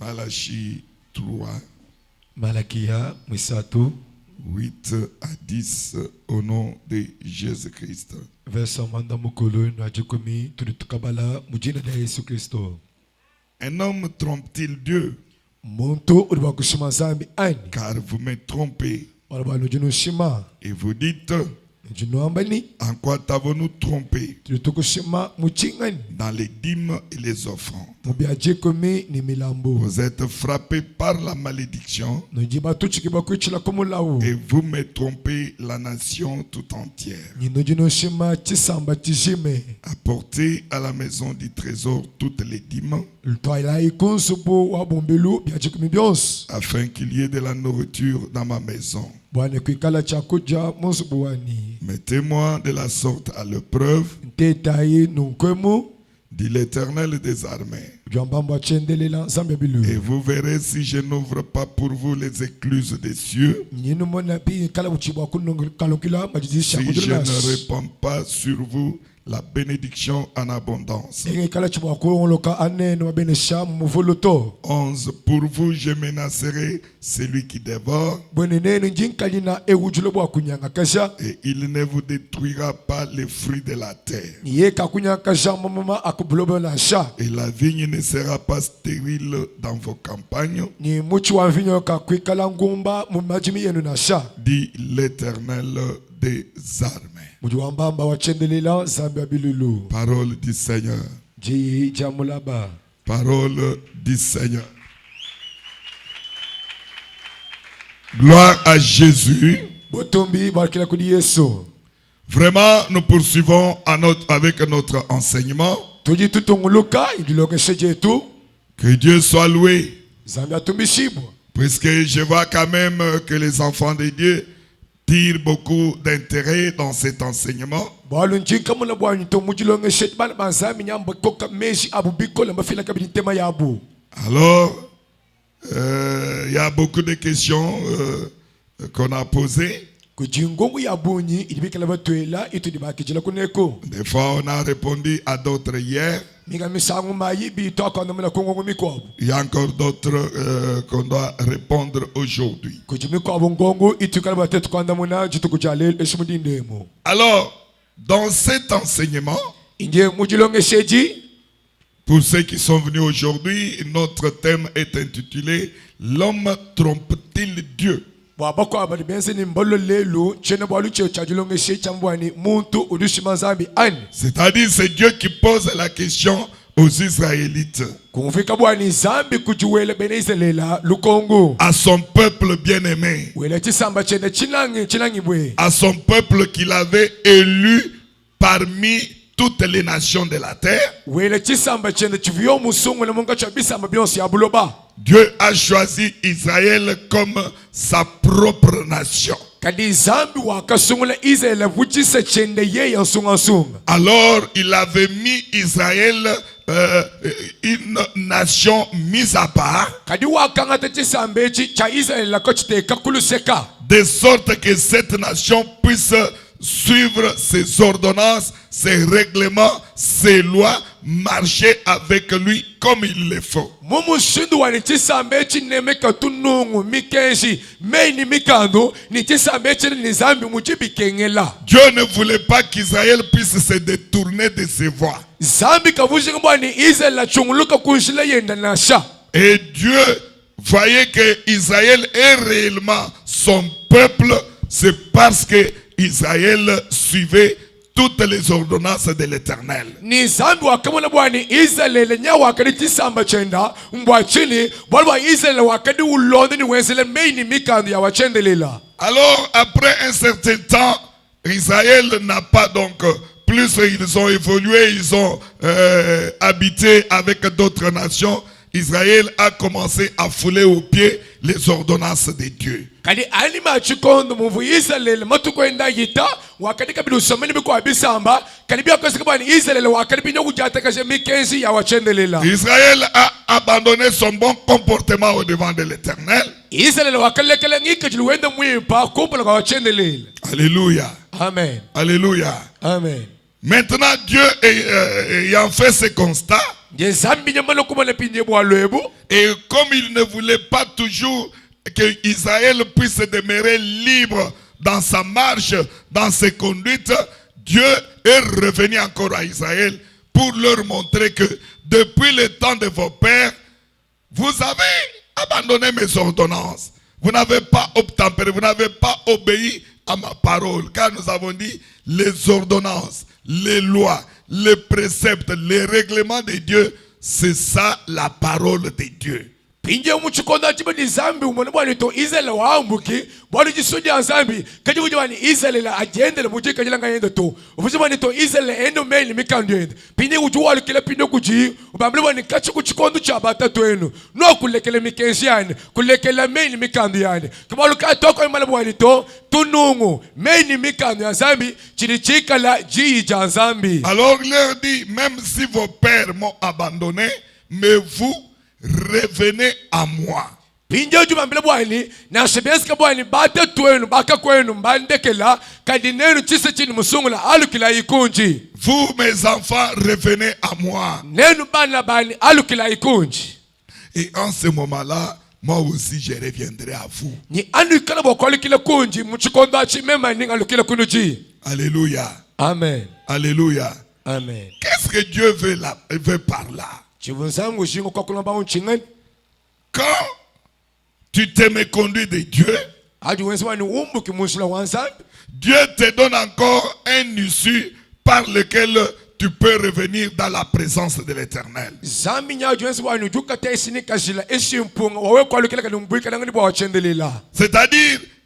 Malachie 3, Malakia Mwisatu 8 à 10, au nom de Jésus-Christ. versa manda mukulu na jikumi tulitukabala mujina da Yesu Kristo. Un homme trompe-t-il Dieu? Muntu uri kushima zambi ani Car vous me trompez. baraba nujino shima Et vous dites, nujino ambani en quoi t'avons-nous trompé? tulitukushima muchingani Dans les dîmes et les offrandes. mubya jikumi ni milambo Vous êtes frappés par la malédiction nujiba tuchikiba kuchila kumulawu et vous me trompez la nation tout entière. ni nujino shima chisamba tijime Apportez à la maison du trésor toutes les dîmes lutwaila ikunsubu wa bumbelu bya jikumi byonse afin qu'il y ait de la nourriture dans ma maison. bwana kwikala chakuja munsubu wani Mettez-moi de la sorte à l'épreuve, ntetayi nunkwemu dit l'Éternel des armées. byambamba chendelela nzambe bilu Et vous verrez si je n'ouvre pas pour vous les écluses des cieux, nyinu mona bi kala buchibwa kalokila majizisha si je kudurnas ne répands pas sur vous la bénédiction en abondance. enge kala chibwa kuoloka anene wabenesha muvuluto 11. Pour vous, je menacerai celui qui dévore, bwenenene njinkalina ewujulo bwa kunyanga kasha et il ne vous détruira pas les fruits de la terre. yeka kunyanga kasha mama akubulobola sha Et la vigne ne sera pas stérile dans vos campagnes, ni muchi wa vinyo ka kwikala ngumba mu majimi yenu na sha dit l'Éternel des armées. muji wambamba wachendelela zambi ya bilulu Parole du Seigneur. ji jamulaba Parole du Seigneur. Gloire à Jésus. botombi barkila kudi Yesu Vraiment, nous poursuivons avec notre enseignement. tuji tutunguluka idilokeshe jetu Que Dieu soit loué. zambi atumbishibwa Puisque je vois quand même que les enfants de Dieu tirent beaucoup d'intérêt dans cet enseignement. bwalu njinka muna bwanyu to mujilongeshe bana banzami nyamba koka meji abubiko le mafila kabini tema yabu Alors, il y a beaucoup de questions qu'on a posées. kujingongu yabunyi ilibikala batwela itu dibakijila kuneko Des fois, on a répondu à d'autres hier. minga misangu mayi bito akanda muna kongo mikobo Il y a encore d'autres qu'on doit répondre aujourd'hui. kujimikobo ngongo itu kala batetu kwanda muna jitu kujale eshimudindemo Alors, dans cet enseignement, inje mujilongeshe ji pour ceux qui sont venus aujourd'hui, notre thème est intitulé « L'homme trompe-t-il Dieu ?» bwabako abali bense ni mbolo lelu chene bwalu che chajilongeshe chambwani muntu udushima zambi ani C'est-à-dire c'est Dieu qui pose la question aux Israélites, kumfika bwani zambi kujuwele beneiselela lukongo à son peuple bien-aimé, wele chisamba chene chinangi bwe à son peuple qu'il avait élu parmi toutes les nations de la terre. wele chisamba chene chiviyo musungu le munga chabisamba byonse ya buloba Dieu a choisi Israël comme sa propre nation. kadi zambi wakasungula Israel vuchise chende ye yasunga. Alors il avait mis Israël une nation mise à part, kadi wakangata chisambe cha Israel la kochiteka kuluseka de sorte que cette nation puisse suivre ses ordonnances, ses règlements, ses lois, marcher avec lui comme il le faut. mumushindu wani chisambe chinemeka tunungu mikenshi meini mikando ni chisambe chene ni zambi muchibikengela Dieu ne voulait pas qu'Israël puisse se détourner de ses voies. zambi kavujika bwani Israel la chunguluka kunshila yenda nasha Et Dieu voyait que Israël est réellement son peuple, c'est parce que Israël suivait toutes les ordonnances de l'Éternel. ni zambi wakamona bwani Israel nya wakadi chisamba chenda mbwachini bwalwa Israel wakadi ulonde ni wenzele meini mikando ya wachendelela. Alors, après un certain temps, Israël n'a pas donc, plus ils ont évolué, ils ont habité avec d'autres nations, Israël a commencé à fouler aux pieds les ordonnances de Dieu. kadi alima chikondo muvu Israel matukwenda yita wakadi kabilu someni biko abisamba kadi bya kwesika bwani Israel wakadi binyo kujata kashe mikenzi ya wachendelela. Israël a abandonné son bon comportement au devant de l'Éternel. Israel wakalekele ngika jiluwenda mwipa kumpula kwa wachendelela. Alléluia. Amen. Alléluia. Amen. Maintenant, Dieu ayant fait ce constat, nje zambi nyamalo kumana pinye bwalwebu. Et comme il ne voulait pas toujours que Israël puisse demeurer libre dans sa marche, dans ses conduites, Dieu est revenu encore à Israël pour leur montrer que depuis le temps de vos pères, vous avez abandonné mes ordonnances. Vous n'avez pas obtempéré, vous n'avez pas obéi à ma parole. Car nous avons dit, les ordonnances, les lois, les préceptes, les règlements de Dieu, c'est ça la parole de Dieu. Pinje muchikonda chiba ni zambi umone bwani to Israel waambuki bwani jisudi ya zambi kaji kuji bwani Israel la agenda la muji kaji langa yenda to ufuji bwani to Israel endo meli mikando yenda pinje ujuwa lukile pinje kuji ubambili bwani kachi kuchikondu chabata to enu no kulekele mikensi yani kulekele meli mikando yani kama luka toko imala bwani to tunungu meli mikando ya zambi chirichika la ji ja zambi. Alors il leur dit, même si vos pères m'ont abandonné, mais vous revenez à moi. Pinje jumambile bwani na shebeska bwani bate twenu baka kwenu mbandekela kadinenu chise chini musungula alukila ikunji. Vous mes enfants revenez à moi. Nenu bana bani alukila ikunji. Et en ce moment-là, moi aussi je reviendrai à vous. Ni anukala bokolikila kunji muchikondo chimema ninga alukila kunuji. Alléluia. Amen. Alléluia. Amen. Qu'est-ce que Dieu veut par là? Quand tu te méconduis de Dieu, Dieu te donne encore un issue par lequel tu peux revenir dans la présence de l'Éternel. C'est-à-dire,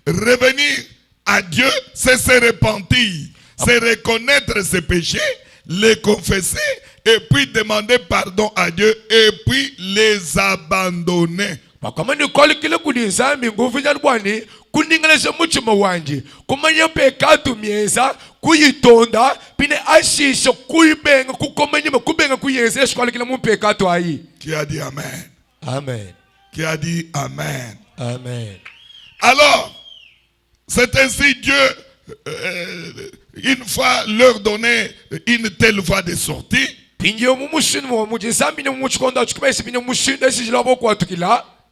revenir à Dieu, c'est se repentir, c'est reconnaître ses péchés, les confesser, et puis demander pardon à Dieu, et puis les abandonner. Kuningalesha muchima wanji kumanya pekatu mieza kuyitonda pine ashisha kuibenga kukomanyima kubenga kuyeza eshkwala kila mu pekatu ayi. Qui a dit amen? Amen. Qui a dit amen? Amen. Alors, c'est ainsi Dieu une fois leur donner une telle voie de sortie.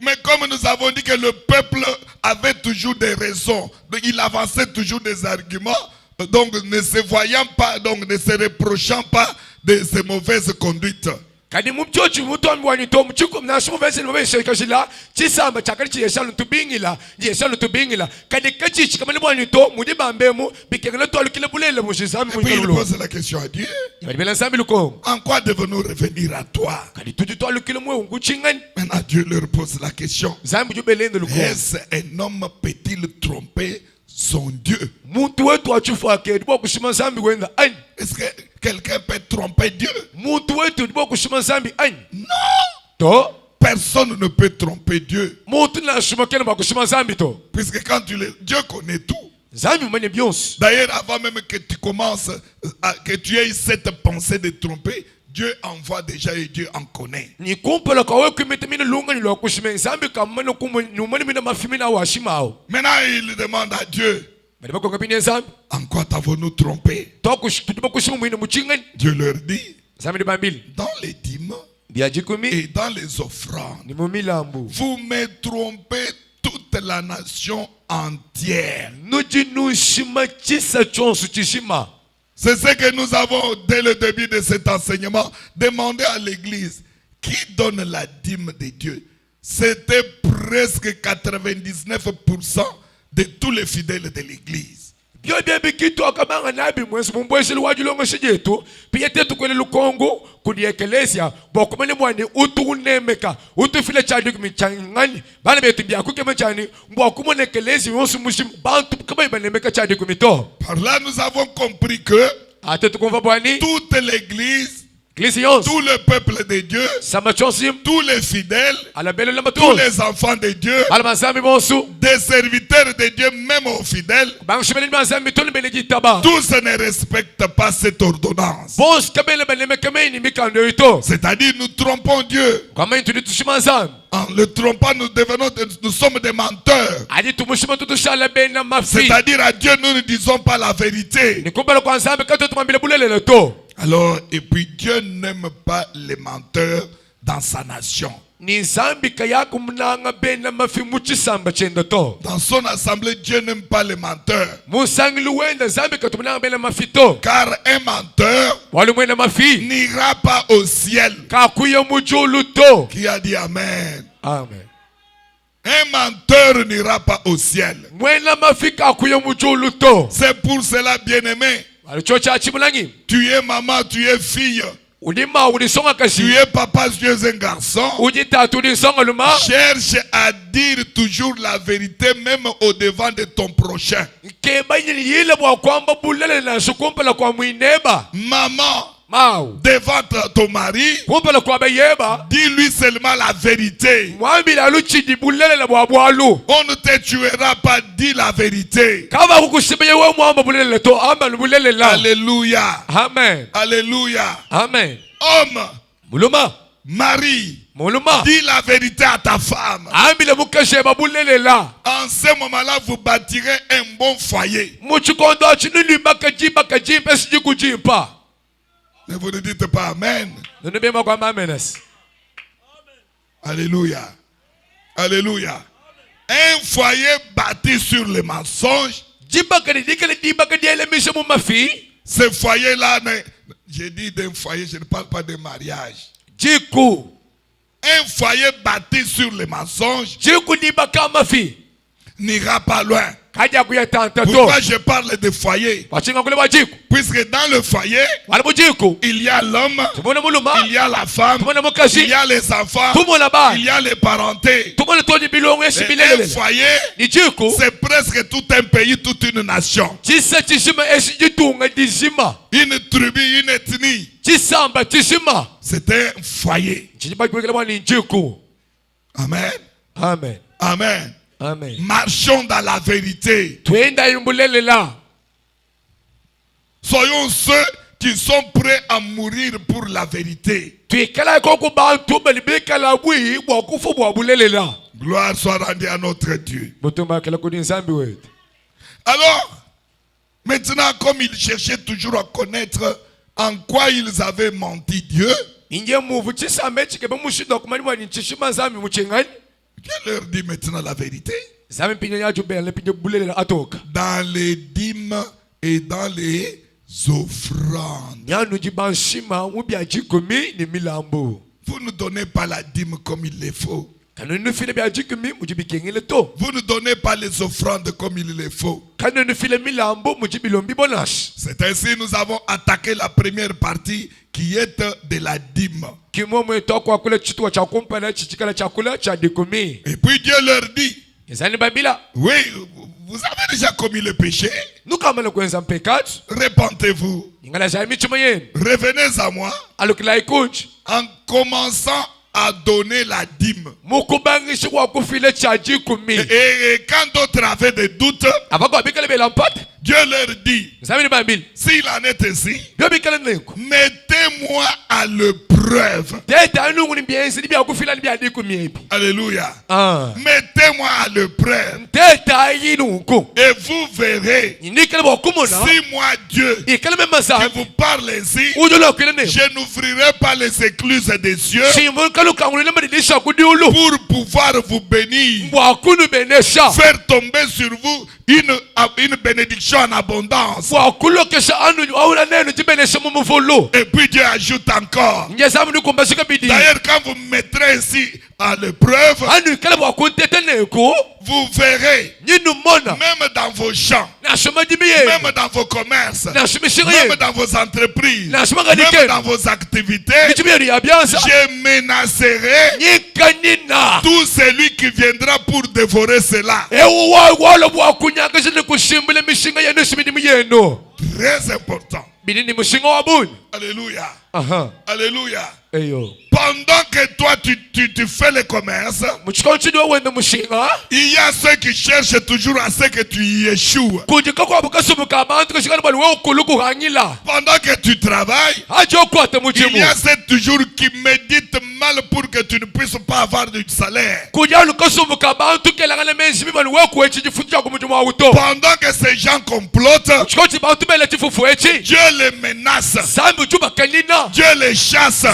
Mais comme nous avons dit que le peuple avait toujours des raisons, il avançait toujours des arguments, donc ne se voyant pas, donc ne se reprochant pas de ses mauvaises conduites. Kadi mumchochi mutombi wanito mchuko mnashumu vese nimebesha kashila chisamba chakalichi yeshalo tubingila kadi kachichi kama libo wanito mudibambemu bikengela to alukile bulele mushisami Et puis il pose la question à Dieu. En quoi devons-nous revenir à toi? Maintenant Dieu leur pose la question. Est-ce un homme peut-il tromper son Dieu? Est-ce que quelqu'un peut tromper Dieu? Non. Personne ne peut tromper Dieu. Puisque quand Dieu connaît tout. D'ailleurs, avant même que tu commences, que tu aies cette pensée de tromper, Dieu envoie déjà et Dieu en connaît. Maintenant, il demande à Dieu, en quoi t'avons-nous trompé? Dieu leur dit, dans les dîmes et dans les offrandes, vous me trompez toute la nation entière. C'est ce que nous avons dès le début de cet enseignement demandé à l'église. Qui donne la dîme de Dieu? C'était presque 99% de tous les fidèles de l'église. Par là, nous avons compris que toute l'église, tout le peuple de Dieu, tous les fidèles, tous les enfants de Dieu, des serviteurs de Dieu, même aux fidèles, tous ne respectent pas cette ordonnance. C'est-à-dire nous trompons Dieu. En le trompant, nous sommes des menteurs. C'est-à-dire à Dieu, nous ne disons pas la vérité. Alors, et puis Dieu n'aime pas les menteurs dans sa nation. Ni zambi kayako mnanga bena mafi muchisamba chendo to. Dans son assemblée, Dieu n'aime pas les menteurs. Musangi luwenda zambi katumnanga bena mafito. Car un menteur Walumwenda mafi. n'ira pas au ciel. Kakuya mujulu to. Qui a dit Amen? Amen. Un menteur n'ira pas au ciel. Mwena mafi kakuya mujulu to. C'est pour cela, bien-aimé, Walichocha chimulangi. tu es maman, tu es fille, Udima udisonga tu kashi. es papa, tu es un garçon. Udita tudisonga luma. Cherche à dire toujours la vérité même au devant de ton prochain. Keba yile bwa kwamba bulele na sukumpela kwa mwineba. Maman, Mau. devant ton mari, Kumpela kwa beyeba. dis-lui seulement la vérité. Mwambi la luchi di bulele la bwa bwalu. On ne te tuera pas, dis la vérité. Kama kukushibeye we mwamba bulele to amba bulele la. Alléluia. Amen. Alléluia. Amen. Homme, Muluma. mari, Muluma. dis la vérité à ta femme. Ambi le mukasheba bulele la. En ce moment-là, vous bâtirez un bon foyer. Muchikondo chinuli bakaji pesi kujimpa. Ne vous ne dites pas Amen. Nunubema kwa mamenes. Alléluia. Alléluia. Un foyer bâti sur les mensonges. Ce foyer-là, j'ai dit d'un foyer, je ne parle pas de mariage. Un foyer bâti sur les mensonges n'ira pas loin. Pourquoi je parle de foyer? Puisque dans le foyer, il y a l'homme, il y a la femme, il y a les enfants, il y a les parentés. Et un foyer, c'est presque tout un pays, toute une nation. Une tribu, une ethnie. C'est un foyer. Amen. Amen. Amen. Amen. Marchons dans la vérité. Soyons ceux qui sont prêts à mourir pour la vérité. Gloire soit rendue à notre Dieu. Alors, maintenant, comme ils cherchaient toujours à connaître en quoi ils avaient menti Dieu, Dieu leur dit maintenant la vérité. Dans les dîmes et dans les offrandes. Vous ne donnez pas la dîme comme il le faut. Vous ne donnez pas les offrandes comme il le faut. C'est ainsi que nous avons attaqué la première partie qui est de la dîme. Et puis Dieu leur dit, oui, vous avez déjà commis le péché. Repentez-vous. Revenez à moi en commençant à donner la dîme. Et quand d'autres avaient des doutes, Dieu leur dit, s'il en est ainsi, mettez-moi à l'épreuve. Alléluia. Mettez-moi à l'épreuve. Et vous verrez, si moi Dieu, qui vous parle ainsi, je n'ouvrirai pas les écluses des cieux pour pouvoir vous bénir, faire tomber sur vous une bénédiction en abondance. Et puis Dieu ajoute encore, d'ailleurs quand vous mettrez ainsi à l'épreuve, vous verrez, même dans vos champs, même dans vos commerces, même dans vos entreprises, même dans vos activités, je menacerai tout celui qui viendra pour dévorer cela. Très important. Alléluia. Alléluia. Pendant que toi tu fais le commerce, il y a ceux qui cherchent toujours à ce que tu y échoues. Pendant que tu travailles, il y a ceux toujours qui méditent mal pour que tu ne puisses pas avoir du salaire. Pendant Pendant que ces gens complotent, Dieu les menace. Dieu les chasse.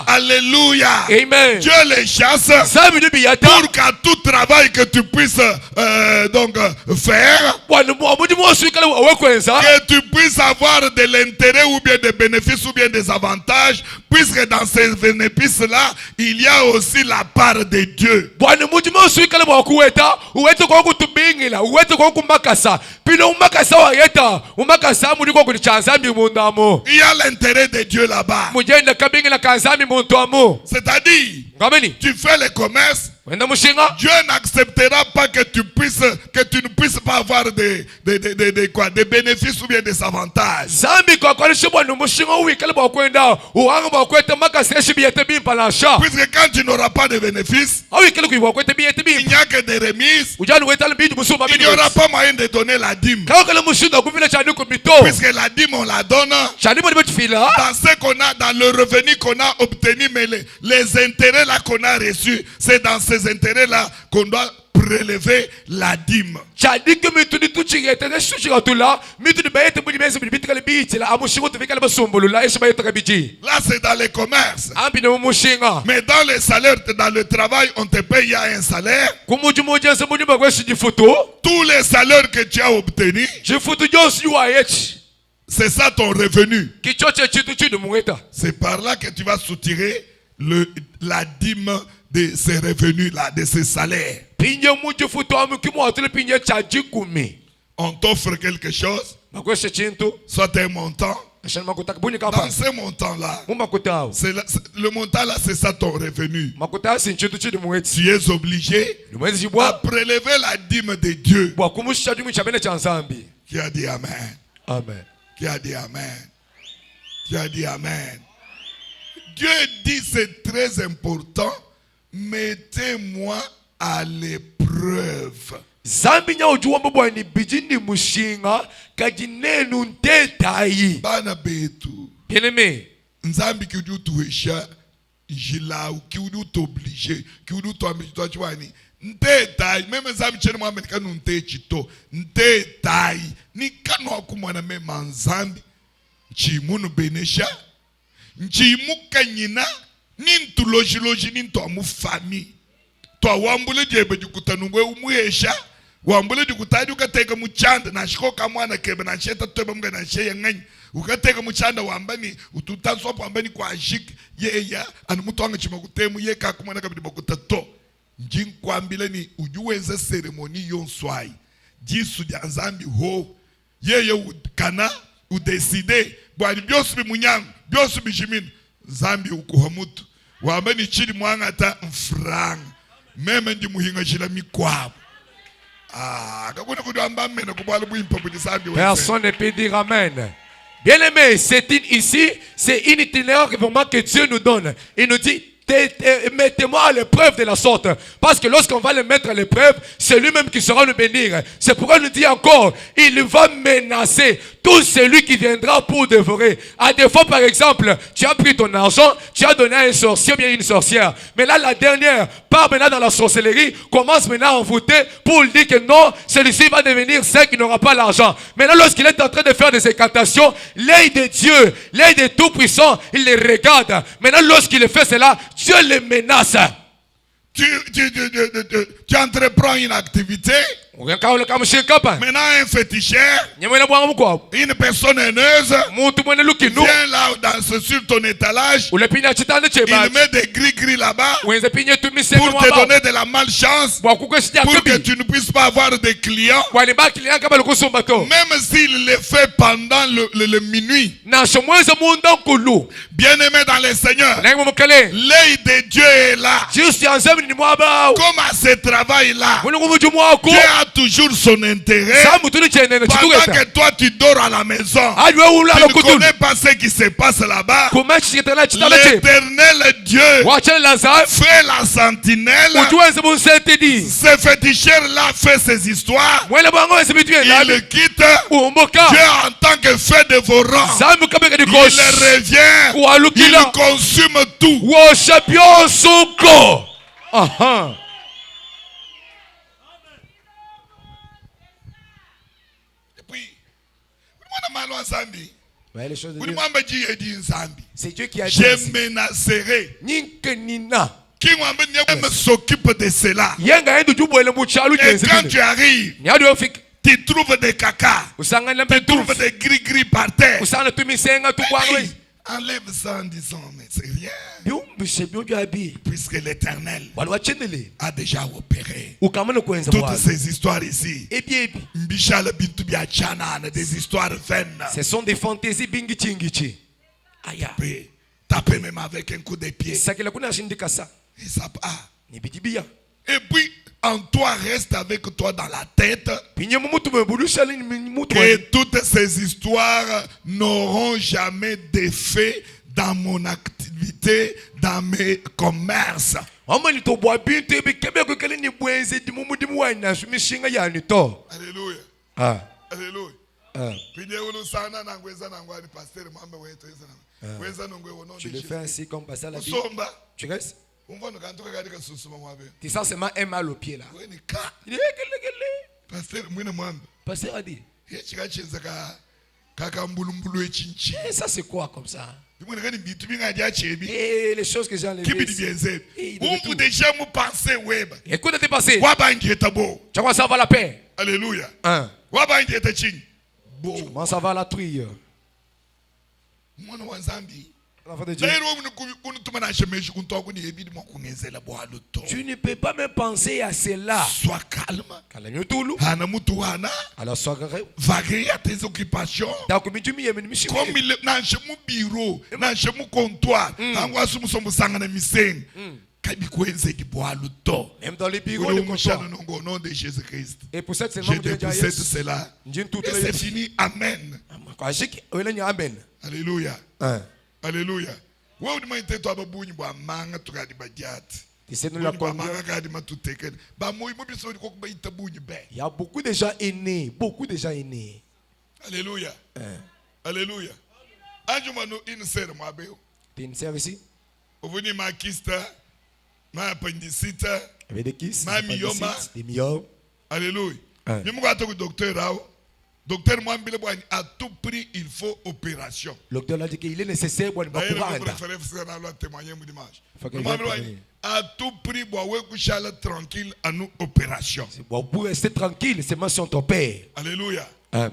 Alléluia. Amen. Dieu les chasse pour qu'à tout travail que tu puisses faire, que tu puisses avoir de l'intérêt ou bien des bénéfices ou bien des avantages, puisque dans ces bénéfices-là, il y a aussi la part de Dieu. Il y a l'intérêt de Dieu là-bas. C'est-à-dire, tu fais le commerce, Dieu n'acceptera pas que tu ne puisses pas avoir des bénéfices ou bien des avantages. Puisque quand tu n'auras pas de bénéfices, il n'y a que des remises, il n'y aura pas moyen de donner la dîme. Puisque la dîme on la donne dans ce qu'on a, dans le revenu qu'on a obtenu, mais les intérêts là qu'on a reçus, c'est dans ces intérêts là qu'on doit prélever la dîme. Là c'est dans les commerces. Mais dans les salaires, dans le travail, on te paye un salaire. Tous les salaires que tu as obtenus, c'est ça ton revenu. C'est par là que tu vas soutirer la dîme de ces revenus-là, de ces salaires. On t'offre quelque chose, soit un montant. Dans ce montant-là, le montant-là, c'est ça ton revenu. Tu es obligé à prélever la dîme de Dieu. Qui a dit Amen? Amen. Qui a dit Amen? Qui a dit Amen? Dieu dit c'est très important. Mettez-moi à l'épreuve. Bana betu. Bien-aimé, Nzambi ki udu tuesha njila ki udu t'obliger ki udu toi tu vois ni ntetai même nzambi chene mwa amerika nunte chito ntetai ni kanu akumwana mema nzambi nchimunu benesha nchimuka nyina nintu loji nintu amu famille to wambule jebe jukutanungwe umuyesha wambule jukutadi ukateka muchanda na shikoka mwana kebe na sheta tobe mga na sheye nganyi ukateka muchanda wambani ututanso wambani kwa ajik ye ya anu mutu wanga chimakutemu ye kakumwana kabidi makutato njinkwambile ni ujuweze seremoni yonswai jisu ya nzambi ho ye kana udeside bwani byosu bimunyangu byosu bijimini Zambi ukuhamutu wambani chidi mwangata mfranga meme ndi muhinga chila mikwabo. Personne ne peut dire Amen. Bien-aimé, c'est une itinéraire vraiment que Dieu nous donne. Il nous dit, mettez-moi à l'épreuve de la sorte. Parce que lorsqu'on va le mettre à l'épreuve, c'est lui-même qui sera nous bénir. C'est pourquoi il nous dit encore, il va menacer tout celui qui viendra pour dévorer. À des fois, par exemple, tu as pris ton argent, tu as donné à un sorcier ou bien une sorcière. Mais là, la dernière part maintenant dans la sorcellerie, commence maintenant à envoûter pour lui dire que non, celui-ci va devenir celle qui n'aura pas l'argent. Maintenant, lorsqu'il est en train de faire des incantations, l'œil de Dieu, l'œil de Tout-Puissant, il les regarde. Maintenant, lorsqu'il fait cela, Dieu les menace. Tu entreprends une activité. Maintenant un féticheur, une personne haineuse vient là danser sur ton étalage. Il met des gris là-bas pour te donner de la malchance, pour que tu ne puisses pas avoir de clients. Même s'il le fait pendant le minuit. Bien-aimé dans le Seigneur, l'œil de Dieu est là. Comme à ce travail-là, Dieu a toujours son intérêt. Pendant que toi tu dors à la maison, tu ne connais pas ce qui se passe là-bas. L'éternel Dieu fait la sentinelle. Ce féticheur-là fait ses histoires. Il le quitte. Dieu en tant que fait dévorant, il revient walukila consume tout. wosha byonsuko. Aha. Et puis, vous Zambi. Ouais, les choses de Vous Dieu. Zambi. C'est Dieu qui a dit. Je menacerai. Ninkenina. Qui s'occupe de cela. Yenga yendu jubwele muchalu Et quand jenzibile. tu arrives, Nyadu yofika. tu trouves des caca. Usangana Tu trouves petufu. des gris-gris par terre. Usangana tumisenga tukwangwe. Hey, enlève ça en disant, mais c'est rien. Byumbise byojabi. Puisque l'Éternel Walwachendele. a déjà opéré Ukamana kwenza toutes bwala. ces histoires ici. Ebiebi. Mbishala bintu bya chanana, des histoires vaines. Ce sont des fantaisies bingi chingichi. Aya. Puis, taper même avec un coup de pied. Sakela kuna shindika sa. Et ça part. Ni bitibia. Et puis, en toi reste avec toi dans la tête Pinye mumutu mebulusha ni mutu. que toutes ces histoires n'auront jamais d'effet dans mon activité, dans mes commerces. Amba ni to bwa bintu ebikebe ko kele ni bwenze di mumudimu wa na sumishinga ya ni to. Alléluia. Ah. Alléluia. Ah. Puis Dieu sana na ngweza na ngwani pasteur mwambe wetu sana. Ngweza no ngwe wono. Tu le fais ainsi comme passer la vie. Somba. Tu restes. Umvano kantoka kadika susuma mwabe. Tu sens seulement un mal au pied là. Weni ka. Il est kele. Pasteur mwine mwambe. Pasteur a dit. Ye chika chenza kaka mbulumbulu echinchi. Eh, ça c'est quoi comme ça? Mwine kani bitu binga dia chebi. Et les choses que j'ai enlevées. Kibi di bienze. Et Umbu déjà mu penser web. écoute tes passés. Wabangi etabo. Tu vois ça va la paix. Alléluia. Hein. Wabangi etachini. Bo. Comment ça va la truie? Mwana wa Zambi. L'enfant de Dieu. Lero unutuma na shemeshi kuntoka ni ebidi mwakungezela bwalo to. Tu ne peux pas même penser à cela. Sois calme. Kalanyutulu. Hana mutu wana. Alors sois Varie à tes occupations. Comme il est dans chez mon bureau, dans chez mon comptoir, dans quoi nous sommes sans la mission. Même dans les bureaux de comptoir. Au nom de Jésus-Christ. Et pour cette Je dépossède cela. Et c'est fini. Amen. Amen. Alléluia. Hein. Alléluia. Ouais, on m'a été toi babouini ba manga tu gadi badiat. Tu nous la il y a beaucoup de gens aînés. Beaucoup de gens aînés. Alléluia. Alléluia. Anjumano insere mwabeo. Tu es une sœur ici? Vous venez ma kyste, ma appendicite, avec des kystes, ma myoma, des myomes. Alléluia. Je me suis docteur Rao. Docteur Mwambile Boani, à tout prix, il faut opération. Le docteur a dit qu'il est nécessaire pour pouvoir témoigner dimanche. À tout prix, tranquille à nous opération. Pour rester tranquille, c'est moi sur ton père. Alléluia. Amen.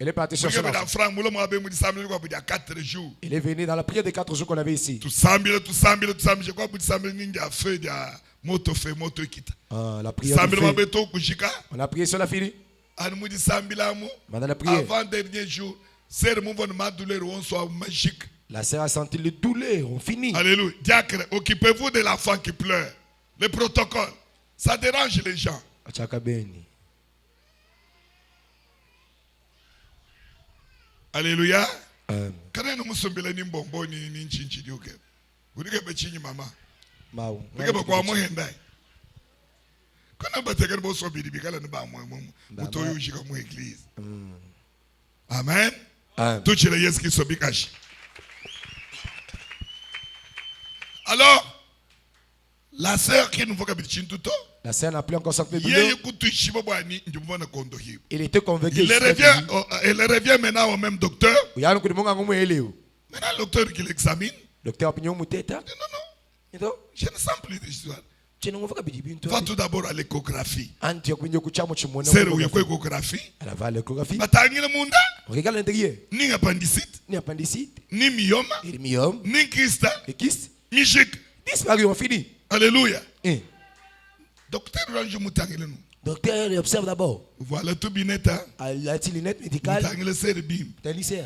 Elle est partie chercher l'argent. Il est venu dans la prière des 4 jours qu'on avait ici. La prière on a prié sur la fille. Pendant la prière, avant dernier jour, la sœur a senti le douleur. On finit. Alléluia. Diacre, occupez-vous de l'enfant qui pleure. Le protocole, ça dérange les gens. Alléluia. Kana no musombela ni mbombo ni nchinchi dioke. Unike bechinyi mama. Mau. Unike bakwa mo hendai. Kana bategera bo sobiri bikala ne ba mo mutoyo ushika mu église. Amen. Tuchira Yesu Kristo bikashi. Alors, la sœur qui nous voit comme tout la sœur n'a plus encore sorti de douleur. Il était convaincu. Elle revient maintenant au même docteur. Maintenant, le docteur qui l'examine. Docteur Pignon Mouteta. Non, je ne sens plus d'histoire. Va tout d'abord à l'échographie. C'est l'échographie. Elle va à l'échographie. Regarde l'intérieur. Ni appendicite. Ni appendicite. Ni myome. Ni kyste. Ni chic. Disparu, on finit. Alléluia. Docteur, il observe d'abord. Voilà tout bineta. Il a une lunette médicale. T'as lycée.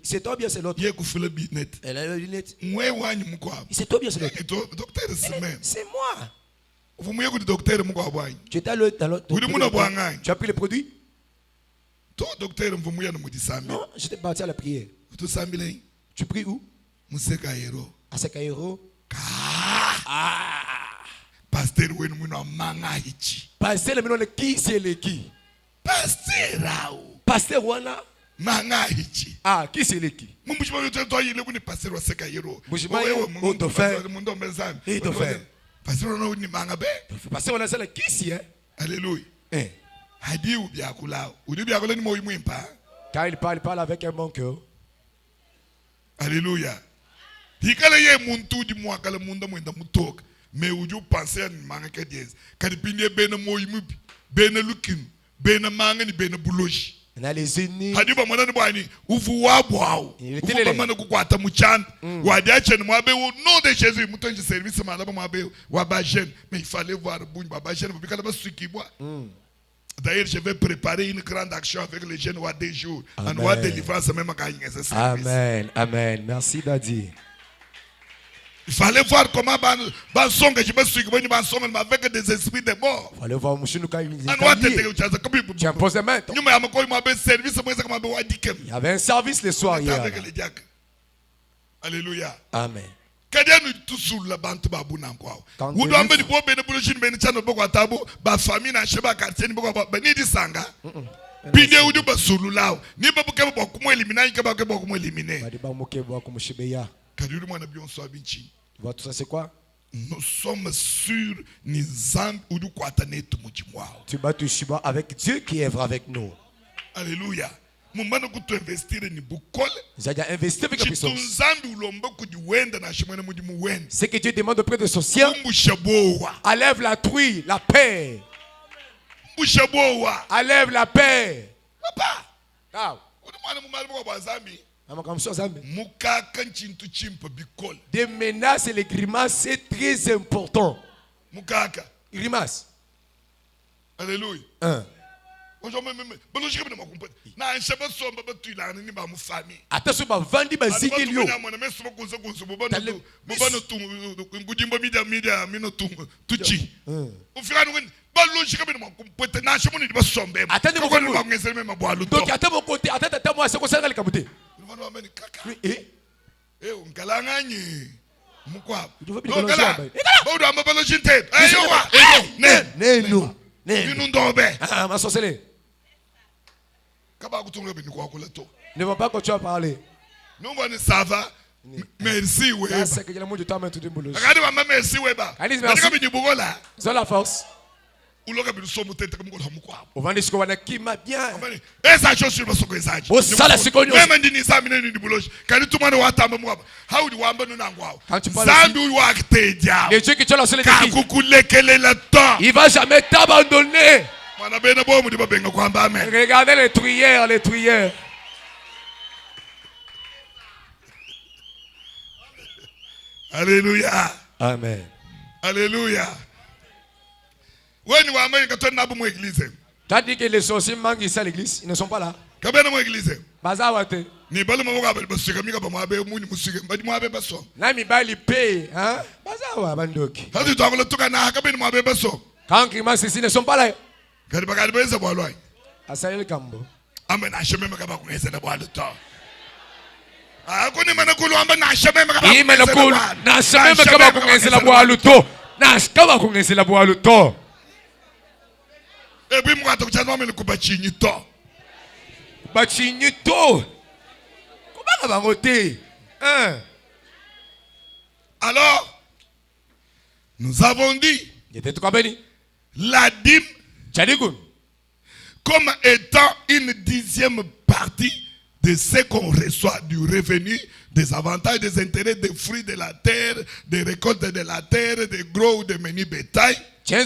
C'est toi bien, c'est l'autre. Elle a une lunette. C'est toi bien, c'est l'autre. C'est moi. Tu étais dans l'autre. Tu as pris le produit? Non, j'étais parti à la prière. Tu pries où? À Sekairo. Pasteur, le qui c'est le qui? Pasteur wana. Mangahichi. Ah, qui c'est qui? Mumbushima yote toi ile kuni pasteur wa seka yero. Mbushima Wewe oto fe. mundo mezani. Oto fe. Pasteur no ni manga be. Pasteur wana sala qui si Alléluia. Eh. Hadi ubiakula. Ubiakula ni moyi mwimpa. Quand il parle avec un bon cœur. Alléluia. Hikale ye muntu di mwakala munda mwenda mutoka. Mais uju penser ni manga ke diez. Kadi pinde bena moyi mubi. Bena lukin. Bena manga ni bena buloshi. Na les ennemis. Hadi ba mwana ni bwani. Uvu wabwao. Uvu ba mwana kukwata muchanda. Wadi achene mwabe au nom de Jésus. Mutonji service malaba mwabe wabajene. Mais il fallait voir bunyi wabajene. Bikala ba sukibwa. D'ailleurs, je vais préparer une grande action avec les jeunes à des jours. Amen. On va délivrer ce même service. Amen. Amen. Merci Daddy. Il fallait voir comment avec des esprits de mort. Il fallait voir monsieur Nuka. Tu imposes les mains. Il y avait un service le soir hier. Alléluia. Amen. Quand famille na sheba quartier ni boko ba ni disanga bide udu basulu lao ni babu ke boko mo eliminer ke boko mo eliminer Badi ba moke bo ko mushibeya. kadiri mwana bionso abinchi. Voilà, tout ça c'est quoi? Nous sommes sûrs ni zambi udu kwata netu mujimwao. Tu vas te shiba avec Dieu qui œuvre avec nous. Alléluia. Mumana kutu investir ni bukole. J'ai investi avec la puissance. Zambi ulomba kujiwenda na shimwana mujimu wenda. Ce que Dieu demande auprès de son sien. Mbushabowa. Enlève la truie, la paix. Mbushabowa. Enlève la paix. Papa. Ah. Mwana mumali kwa zambi. Des menaces et les grimaces, c'est très important. Mukaka. Grimaces. Alléluia. Attention, ma vandi baziki lio. Donc attends mon côté, attends moi, c'est quoi ça le kabuté? Eh? Ah, ma sorcellerie. Ne va pas que tu as parlé. Ça va. Merci, oui. C'est que j'ai le mot de temps maintenant. Regardez, merci, oui. C'est la force. On va dire ce qu'on va qui m'a bien. Oh, ça la seconde. Quand tu parles les dieux qui tu as lancé les défis, il va jamais t'abandonner. Regardez les trières, les trières. Alléluia. Amen. Alléluia. Tu as dit que les sorciers manquent ici à l'église. Ils ne sont pas là. Bazawate. Nami bali paye, hein? Bazawa bandoki. Quand grimace ici ne sont pas là. Asaye kambo. Amen. Et puis moi tu as me le kubachinito. Bachinito. Comment va voter? Hein? Alors nous avons dit la dîme comme étant une 10e partie de ce qu'on reçoit du revenu, des avantages, des intérêts, des fruits de la terre, des récoltes de la terre, des gros ou des menus bétail. Il y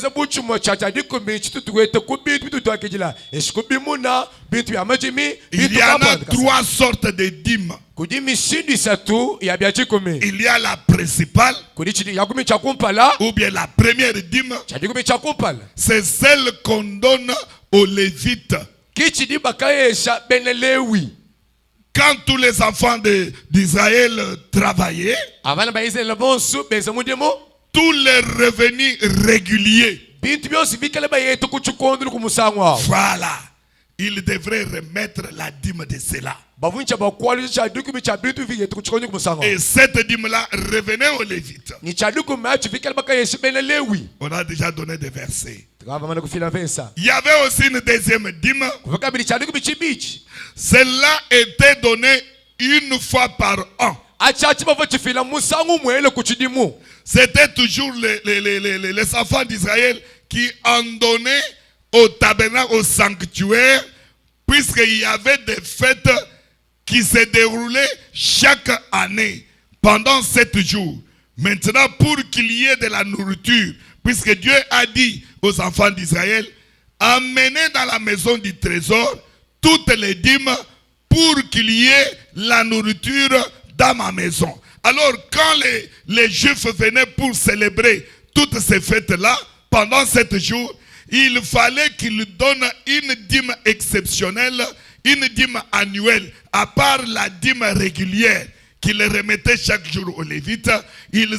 en a 3 sortes de dîmes. Il y a la principale, ou bien la première dîme, c'est celle qu'on donne aux Lévites. Quand tous les enfants d'Israël travaillaient, tous les revenus réguliers, voilà, ils devraient remettre la dîme de cela. Et cette dîme-là revenait aux Lévites. On a déjà donné des versets. Il y avait aussi une deuxième dîme. Celle-là était donnée une fois par an. C'était toujours les enfants d'Israël qui en donnaient au tabernacle, au sanctuaire, puisqu'il y avait des fêtes qui se déroulaient chaque année pendant 7 jours. Maintenant, pour qu'il y ait de la nourriture, puisque Dieu a dit aux enfants d'Israël, amenez dans la maison du trésor toutes les dîmes pour qu'il y ait la nourriture dans ma maison. Alors, quand les Juifs venaient pour célébrer toutes ces fêtes-là, pendant 7 jours, il fallait qu'ils donnent une dîme exceptionnelle, une dîme annuelle, à part la dîme régulière qu'ils remettaient chaque jour aux Lévites. Ils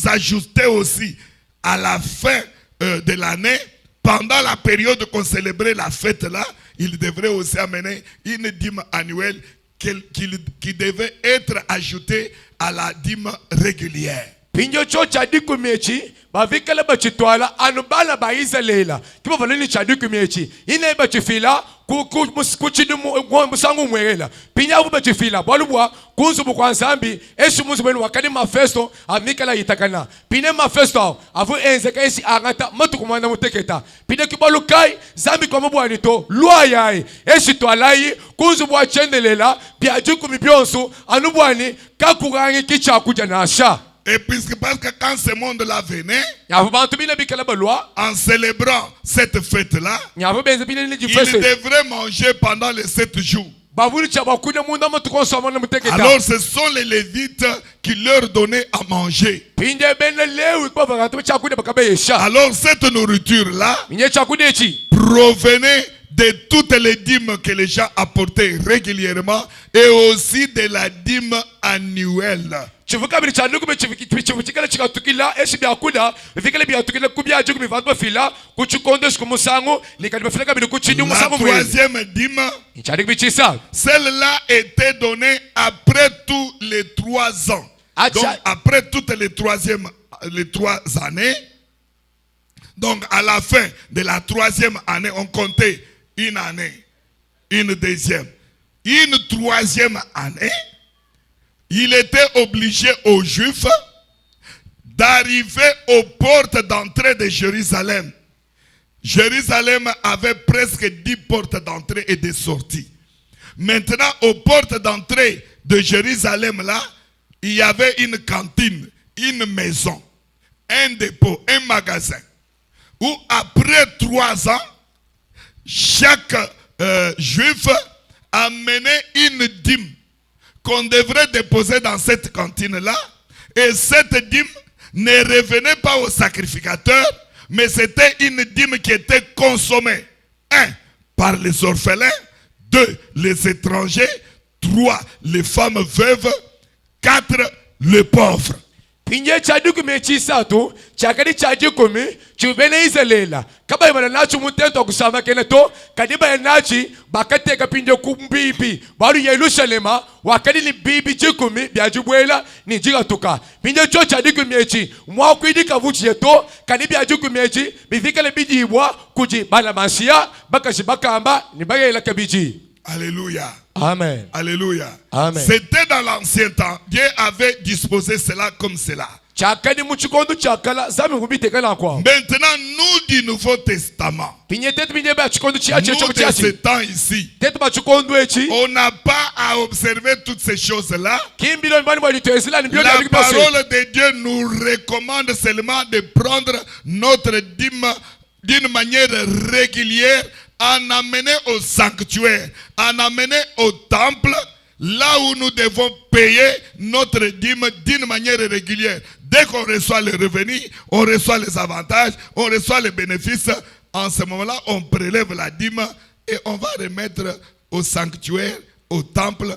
ajustaient aussi à la fin de l'année, pendant la période qu'on célébrait la fête-là, ils devraient aussi amener une dîme annuelle qui devait être ajoutée à la dîme régulière. Pinjo chadiku mechi bavikala bachitwala anubala baizalela kiba valeni chadiku mechi ine bachifila kuchidimu musangu mwela pinyavu bachifila balubwa kunzu bukwanzambi esu muzu benu wakani mafesto amikala yitakana pine mafesto avu enzeka esi agata matukumanda muteketa pine kibalukai zambi kwa mabwani to luayai esi twalai kunzu bwa chendelela biajuku mibionsu anubwani kakurangi kichakuja nasha. Et puisque parce que quand ce monde-là venait, en célébrant cette fête-là, il devrait manger pendant les 7 jours. Alors ce sont les Lévites qui leur donnaient à manger. Alors cette nourriture-là provenait de toutes les dîmes que les gens apportaient régulièrement et aussi de la dîme annuelle. La troisième dîme, celle-là était donnée après tous les 3 ans. Donc après toutes les 3 années, donc à la fin de la 3e année, on comptait une année, une deuxième, une 3e année. Il était obligé aux Juifs d'arriver aux portes d'entrée de Jérusalem. Jérusalem avait presque 10 portes d'entrée et de sortie. Maintenant, aux portes d'entrée de Jérusalem, là, il y avait une cantine, une maison, un dépôt, un magasin, où après 3 ans, chaque Juif amenait une dîme qu'on devrait déposer dans cette cantine-là. Et cette dîme ne revenait pas au sacrificateur, mais c'était une dîme qui était consommée. 1. Par les orphelins. 2. Les étrangers. 3. Les femmes veuves. 4. Les pauvres. Pinye chaduku mechi sato chakadi chaji komi chubene izelela kaba imana nachu mutento kusama keneto kadiba nachi bakate kapinje kumbibi baru Yerusalema wakadi ni bibi chikumi biajubwela ni jiga tuka pinye cho chaduku mechi mwa kuidika vuchi yeto kadibi ajuku mechi bifikale biji ibwa kuji bala mansia bakashi bakamba ni bagela kabiji. Alléluia. Amen. Alléluia. Amen. C'était dans l'ancien temps. Dieu avait disposé cela comme cela. Maintenant, nous du Nouveau Testament, nous de ce temps ici, on n'a pas à observer toutes ces choses-là. La parole de Dieu nous recommande seulement de prendre notre dîme d'une manière régulière, en amener au sanctuaire, en amener au temple, là où nous devons payer notre dîme d'une manière régulière. Dès qu'on reçoit les revenus, on reçoit les avantages, on reçoit les bénéfices. En ce moment-là, on prélève la dîme et on va remettre au sanctuaire, au temple,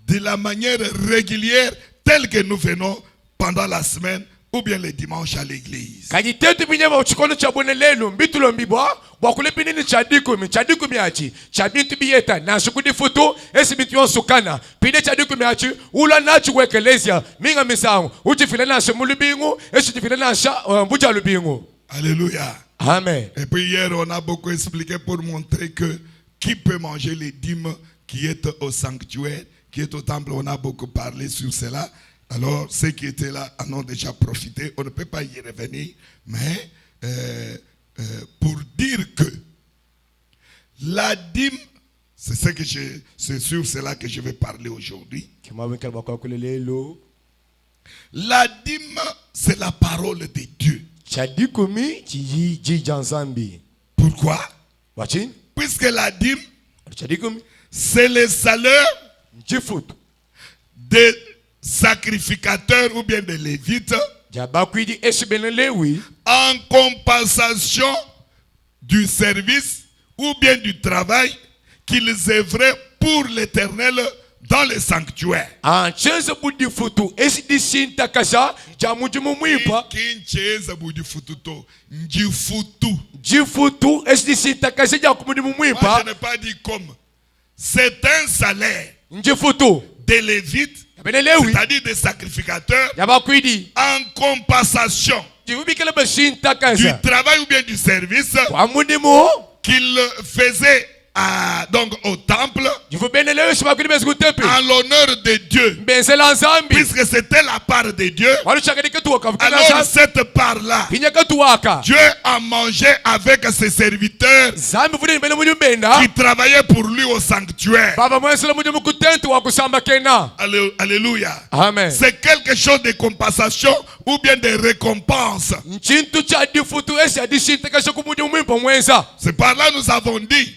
de la manière régulière, telle que nous venons pendant la semaine ou bien les dimanches à l'église. Wakulepini chadikumi miachi chabintu biyeta na shukudi futu esibintu yonsukana pide chadikumi miachi ula nachi wekelezia minga misangu uchifile na shemulubingu esifile na sha mbuja lubingu. Alléluia. Amen. Et puis hier, on a beaucoup expliqué pour montrer que qui peut manger les dîmes qui est au sanctuaire, qui est au temple. On a beaucoup parlé sur cela. Alors, ceux qui étaient là en ont déjà profité. On ne peut pas y revenir. Mais pour dire que la dîme, c'est sur cela que je vais parler aujourd'hui. La dîme, c'est la parole de Dieu. Pourquoi? Puisque la dîme, c'est le salaire des sacrificateurs ou bien des lévites en compensation du service ou bien du travail qu'ils œuvraient pour l'Éternel dans le sanctuaire. Je n'ai pas dit comme. C'est un salaire des lévites, c'est-à-dire des sacrificateurs, en compensation du travail ou bien du service qu'ils faisaient donc au temple en l'honneur de Dieu, puisque c'était la part de Dieu. Alors cette part-là, Dieu a mangé avec ses serviteurs qui travaillaient pour lui au sanctuaire. Alléluia. Amen. C'est quelque chose de compensation ou bien de récompense. C'est par là nous avons dit,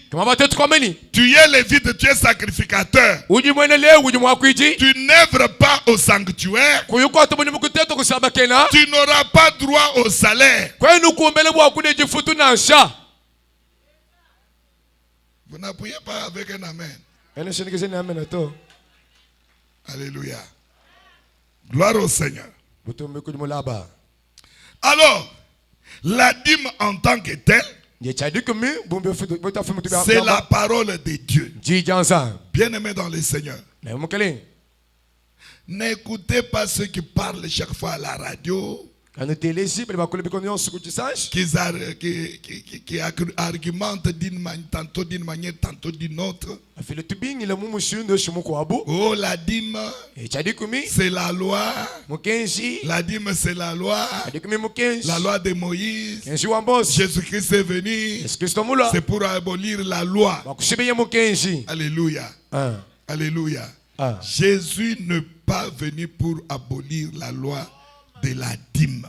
tu es lévite, tu es sacrificateur. Tu n'œuvres pas au sanctuaire. Tu n'auras pas droit au salaire. Vous n'appuyez pas avec un amen. Alléluia. Gloire au Seigneur. Alors, la dîme en tant que telle, c'est la parole de Dieu. Bien-aimé dans le Seigneur, n'écoutez pas ceux qui parlent chaque fois à la radio, qui argumentent tantôt d'une manière, tantôt d'une autre. Oh, la dîme, c'est la loi. La dîme, c'est la loi. La loi de Moïse. Jésus-Christ est venu. C'est pour abolir la loi. Alléluia. Alléluia. Jésus n'est pas venu pour abolir la loi de la dîme.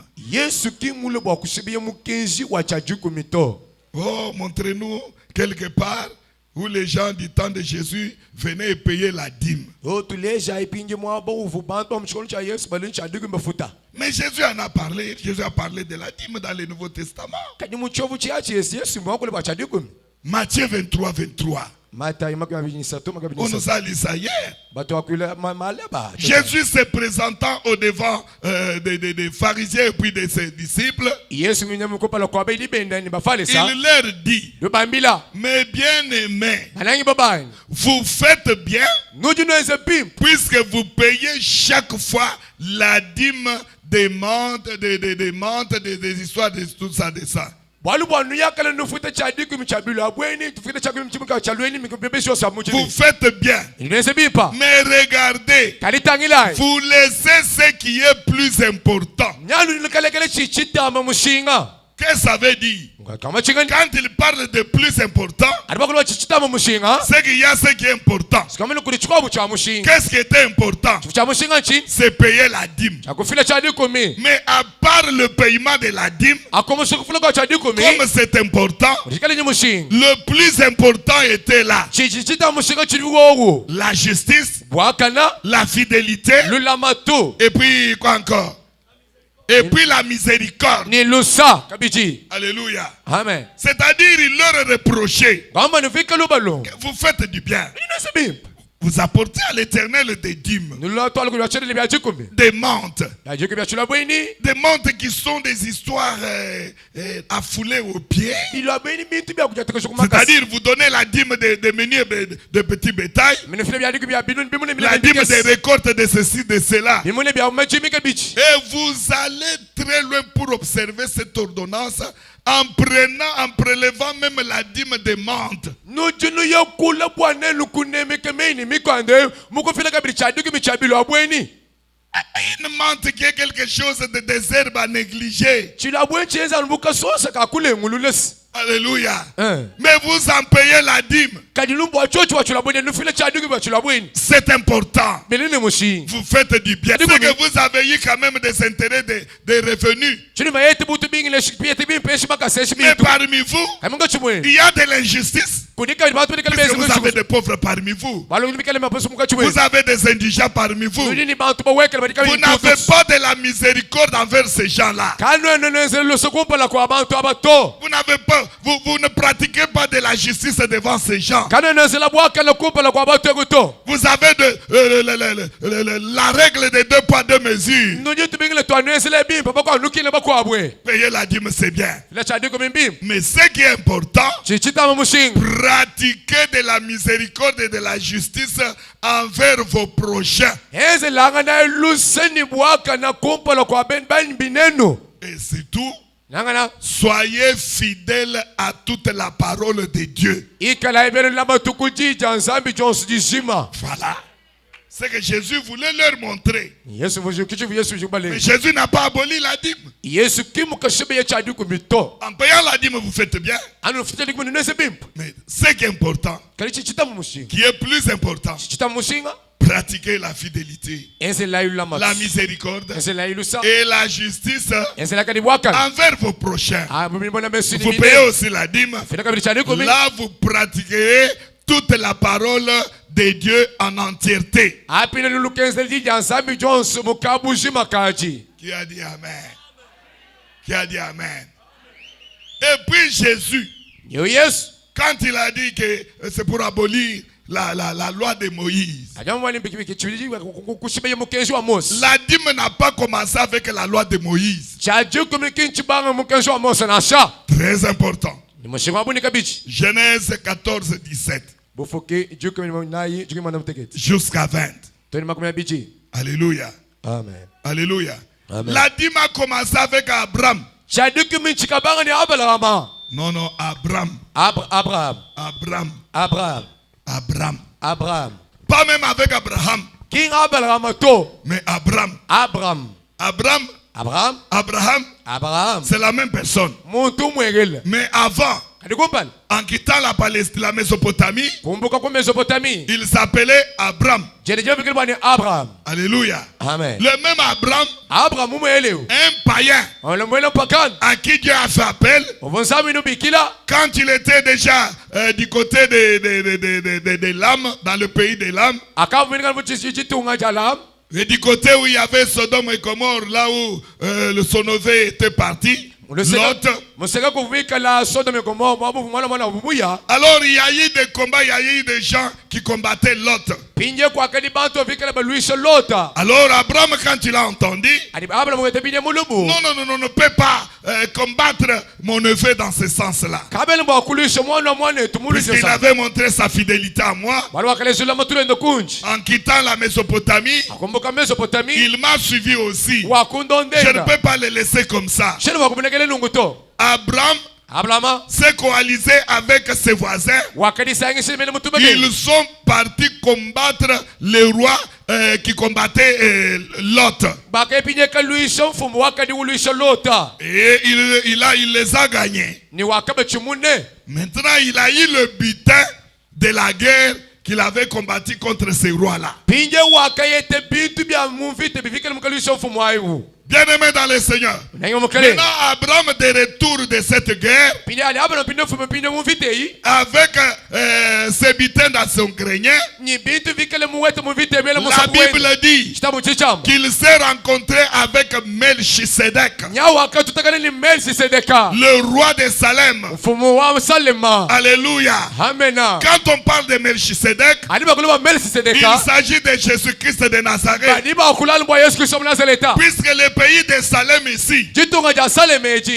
Oh, montrez-nous quelque part où les gens du temps de Jésus venaient et payaient la dîme. Mais Jésus en a parlé. Jésus a parlé de la dîme dans le Nouveau Testament. Matthieu 23, 23. On nous a lu ça hier. Jésus se présentant au devant des pharisiens et puis de ses disciples, il leur dit, mes bien-aimés, vous faites bien puisque vous payez chaque fois la dîme des menthes, des histoires de tout ça, de ça. Vous faites bien. Mais regardez, vous laissez ce qui est plus important. Qu'est-ce que ça veut dire? Quand il parle de plus important, c'est qu'il y a ce qui est important. Qu'est-ce qui était important? C'est payer la dîme. Mais à part le paiement de la dîme, comme c'est important, le plus important était là. La justice, la fidélité, et puis quoi encore? Et puis la miséricorde. Alléluia. Amen. C'est-à-dire, il leur reprochait. Vous faites du bien. Vous apportez à l'Éternel des dîmes, des menthes. Des menthes qui sont des histoires affoulées aux pieds. C'est-à-dire, vous donnez la dîme des menus de petits bétail, la dîme des récoltes de ceci, de cela. Et vous allez très loin pour observer cette ordonnance en prélevant même la dîme des menthes. nujunu yakula bwana lukunemeke meni mikwande mukufila kabiri chaduki michabilo abweni. Une menthe qui est quelque chose des herbes à négliger. Chilabwe chenza nubuka sosa kakule ngululesi. Alléluia. Mais vous en payez la dîme. C'est important. Vous faites du bien. C'est que vous avez eu quand même des intérêts, des revenus. Mais parmi vous, il y a de l'injustice. Puisque vous avez des pauvres parmi vous. Vous avez des indigents parmi vous. Vous n'avez pas de la miséricorde envers ces gens-là. Vous n'avez pas, vous ne pratiquez pas de la justice devant ces gens. Vous avez la règle des 2 poids 2 mesures. Payer la dîme, c'est bien. Mais ce qui est important, pratiquez de la miséricorde et de la justice envers vos prochains. Et c'est tout. Soyez fidèles à toute la parole de Dieu. Voilà. C'est que Jésus voulait leur montrer. Mais Jésus n'a pas aboli la dîme. En payant la dîme, vous faites bien. Mais ce qui est important, qui est plus important, pratiquer la fidélité, la miséricorde et la justice envers vos prochains. Vous payez aussi la dîme. Là, vous pratiquerez toute la parole de Dieu en entièreté. Qui a dit Amen? Qui a dit Amen? Et puis Jésus, quand il a dit que c'est pour abolir la loi de Moïse, la dîme n'a pas commencé avec la loi de Moïse. Très important. Genèse 14, 17. Jusqu'à 20. Alléluia. Amen. Alléluia. Amen. La dîme a commencé avec Abraham. Non, Abraham. Abraham. Pas même avec Abraham. Mais Abraham. Abraham. C'est la même personne. Mais avant, en quittant la Mésopotamie, il s'appelait Abraham. Alléluia. Amen. Le même Abraham, un païen à qui Dieu a fait appel quand il était déjà du côté des lames, dans le pays des lames. Et du côté où il y avait Sodome et Gomorrhe, là où le Sonové était parti, Lot. Alors il y a eu des combats, il y a eu des gens qui combattaient Lot. Alors Abraham, quand il a entendu, non, ne peut pas combattre mon neveu dans ce sens-là. Puisqu'il avait montré sa fidélité à moi, en quittant la Mésopotamie, il m'a suivi aussi. Je ne peux pas le laisser comme ça. Abraham s'est coalisé avec ses voisins. Ils sont partis combattre les rois qui combattaient Lot. Et il les a gagnés. Maintenant, il a eu le butin de la guerre qu'il avait combattu contre ces rois-là. Bien-aimé dans le Seigneur. Maintenant, Abraham, de retour de cette guerre, avec ses butins dans son grenier, la Bible dit qu'il s'est rencontré avec Melchisedec, le roi de Salem. Alléluia. Quand on parle de Melchisedec, il s'agit de Jésus-Christ de Nazareth. Puisque le pays de Salem ici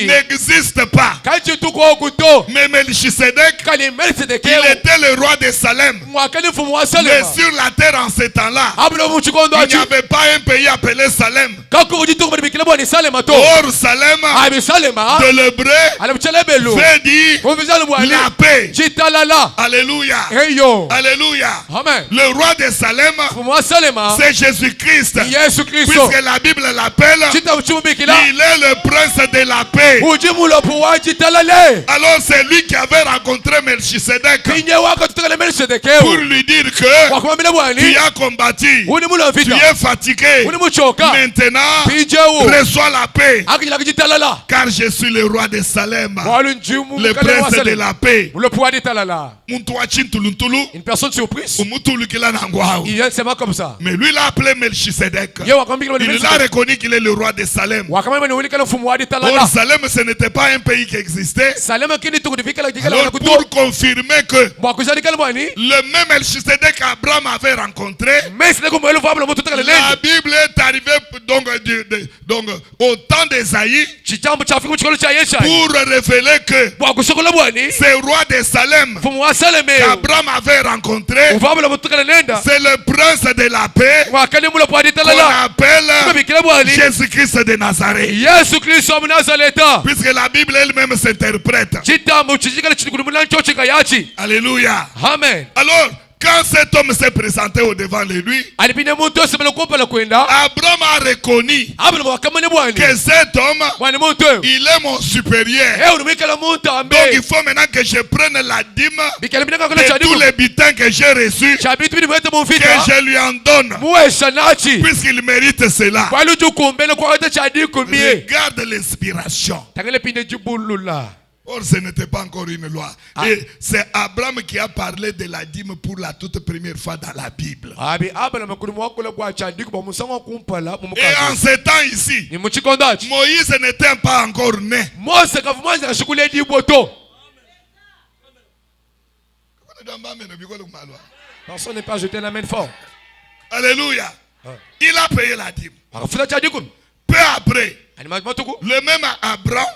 n'existe pas. Mais Melchisedec, il était le roi de Salem. Mais sur la terre en ce temps-là, il n'y avait pas un pays appelé Salem. kako ujituko bikila bwani Salema to Or Salem abi Salema de l'hébreu alamchelebelo veut dire uvizalo bwani la paix. jitalala. Alléluia. Eyo Alléluia. amen. Le roi de Salem, Mwa Salema c'est Jésus-Christ. Yesu Kristo Puisque la Bible l'appelle, chita mchumu bikila il est le prince de la paix. ujimulo puwa jitalale Alors c'est lui qui avait rencontré Melchisedec pinye wako tutakale pour Melchizedekeu lui dire que wakumambile tu bwani as combattu, uni mulo tu vita es fatigué. uni muchoka Maintenant, pinjewu reçois la paix. akijila kijitalala Car je suis le roi de Salem, walu njimu le mukale wa prince de Salema la paix. mulo puwa jitalala. Muntu wa chintuluntulu, Une personne surprise umutulu kila na ngwao. il vient seulement comme ça. Mais lui, il a appelé Melchisedec. Ye wakamambile bwani Il a Melchizedek reconnu qu'il est le roi de Salem. wakamambile bwani kala mfumu wa Or, jitalala. Salem, ce n'était pas un pays qui existait. Salema kini tukudifikala jikala Alors, wanakuto pour confirmer que mwakuzali kala bwani le même Melchisedec qu'Abraham avait rencontré, mesi ne kumwelu fabula mutu takale la nende Bible est arrivée donc, au temps d'Esaïe chichambo chafiku mchikolo cha Yesha pour révéler que bwakusokola bwani ce roi de Salem mfumu wa Saleme qu'Abraham avait rencontré, ufabula mutu takale nenda c'est le prince de la paix wakali mula pwa qu'on jitalala appelle bikila bwani Jésus-Christ de Nazareth. Yesu Kristo wa Nazareta Puisque la Bible elle-même s'interprète. chitambo chichikala chitikulu ncho chikayachi. Alléluia. Amen. Alors, quand cet homme s'est présenté au devant de lui, alipinde muntu osemela kumpala kwenda Abraham a reconnu abula wakamane bwani que cet homme, bwani muntu il est mon supérieur. ewe numikala muntu ambe Donc il faut maintenant que je prenne la dîme bikala binaka kule de tous chadiku les butins que j'ai reçus, chabitu bini mwete que mufita je lui en donne, muwesha nachi puisqu'il mérite cela. bwali ujukumbele kwakata chadiku mie Regarde l'inspiration. tangele pinde jibulula. Or, ce n'était pas encore une loi. Et c'est Abraham qui a parlé de la dîme pour la toute première fois dans la Bible. Abi abala makulu mwakula kwa chadiku ba musango kumpala Et en mumukazi ce temps ici, ni muchikondachi Moïse n'était pas encore né. Mose kavumanza kashukule diboto. Personne n'est pas jeté la main fort. Alléluia. Il a payé la dîme. Akafuta chadiku Peu après, animal matuku le même Abraham,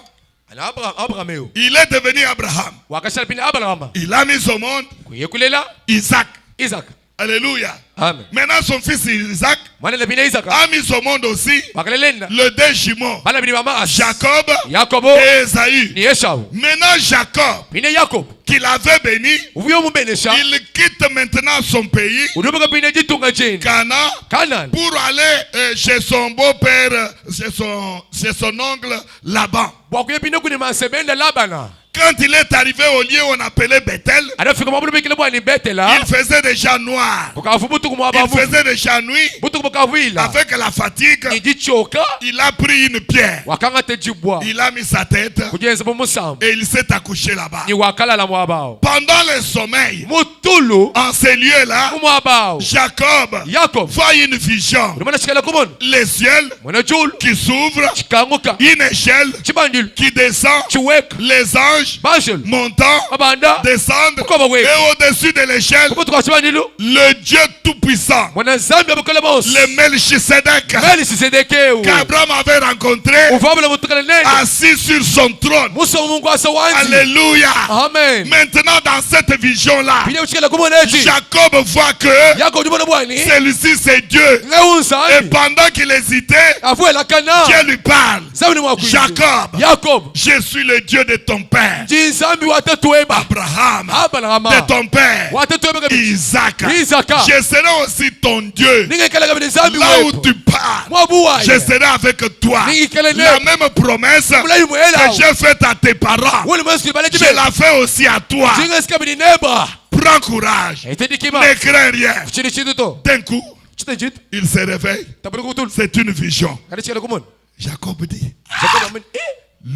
ana Abraham il est devenu Abraham. wakashal pinde Abraham Il a mis au monde kuyekulela Isaac. Isaac. Alléluia. Amen. Maintenant, son fils Isaac Mwana le pinde Isaac a mis au monde aussi wakalelenda le deux jumeaux, bana bini mama Jacob Yakobo et Esaü. ni Esau Maintenant, Jacob, pinde Yakob qu'il avait béni, uvuyo mubenesha il quitte maintenant son pays, udubuka pinde jitunga chini Canaan, Canaan pour aller chez son beau-père, chez son oncle Laban. bwakuye pinde kuni masebenda Labana. Quand il est arrivé au lieu où on appelait Bethel, Anafika mabulu bikile bwani Betela il faisait déjà noir. bukavu butuku Il mwabavu faisait déjà nuit. butuku bukavuila Avec la fatigue, ijichoka il a pris une pierre. wakanga tejibwa Il a mis sa tête kujenza bumusambu et il s'est accouché là-bas. ni wakalala mwabao Pendant le sommeil, mutulu en ces lieux-là, mwabao Jacob Yakob voit une vision. ulimana chikala kumona Les cieux mwana chulu qui s'ouvrent, chikanguka une échelle chibandilu qui descend, chiweka les anges banshelu montant, babanda descendent, Ukoba et weka au-dessus de l'échelle, kubutuka chibandilu le Dieu Tout-Puissant, mwana zambi abukala bose le Melchisedec, meli sisedekeu qu'Abraham avait rencontré, ufabula mutukala nene assis sur son trône. musa mungu asa wanzi. Alléluia. Amen. Maintenant, dans cette vision-là, Pinde uchikala kumona eti Jacob voit que Yakob ndibona bwani celui-ci c'est Dieu. Et ngeunzambi pendant qu'il hésitait, avuela kana Dieu lui parle. zambi ni mwakuizi Jacob, Yakob je suis le Dieu de ton père. jinzambi watatuweba Abraham, de Abrahama ton père. watatuweba kabisa Isaac, Isaka je serai aussi ton Dieu. ningekala kabisa zambi Là où wepo tu pars, mwabuwaye je serai avec toi. ningekala La ne même promesse mulayi que mwela j'ai faite à tes parents, wole mwesi bale je jibe la fais aussi à toi. jingesikabidi neba Prends courage. etedikima Ne crains rien. chiri chitu to D'un coup, chitejit il se réveille. tabuli kutul C'est une vision. kali chikala kumona Jacob dit, Jacob amen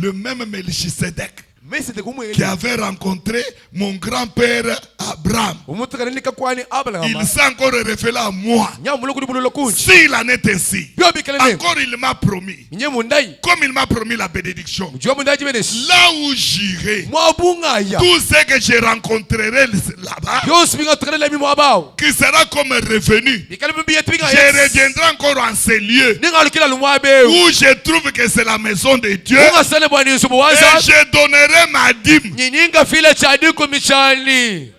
le même Melchisedec mesi de kumwe qui avait rencontré mon grand-père Abraham, umutukala nikakwani Abrahama il s'est encore révélé à moi. nyamulo kuli bulolo kunji S'il en est ainsi, byo bikala ne encore il m'a promis, nye mundai comme il m'a promis la bénédiction, mujua mundai jibeneshi là où j'irai, mwabungaya tout ce que je rencontrerai là-bas, byose bingatukala lemi mwabao qui sera comme revenu, bikala bibi yetu binga je reviendrai encore en ces lieux ningalukila lumwabeu où je trouve que c'est la maison de Dieu ungasane bwani yusubu et wanza je donnerai ma dîme. nyinyinga file chadiku michani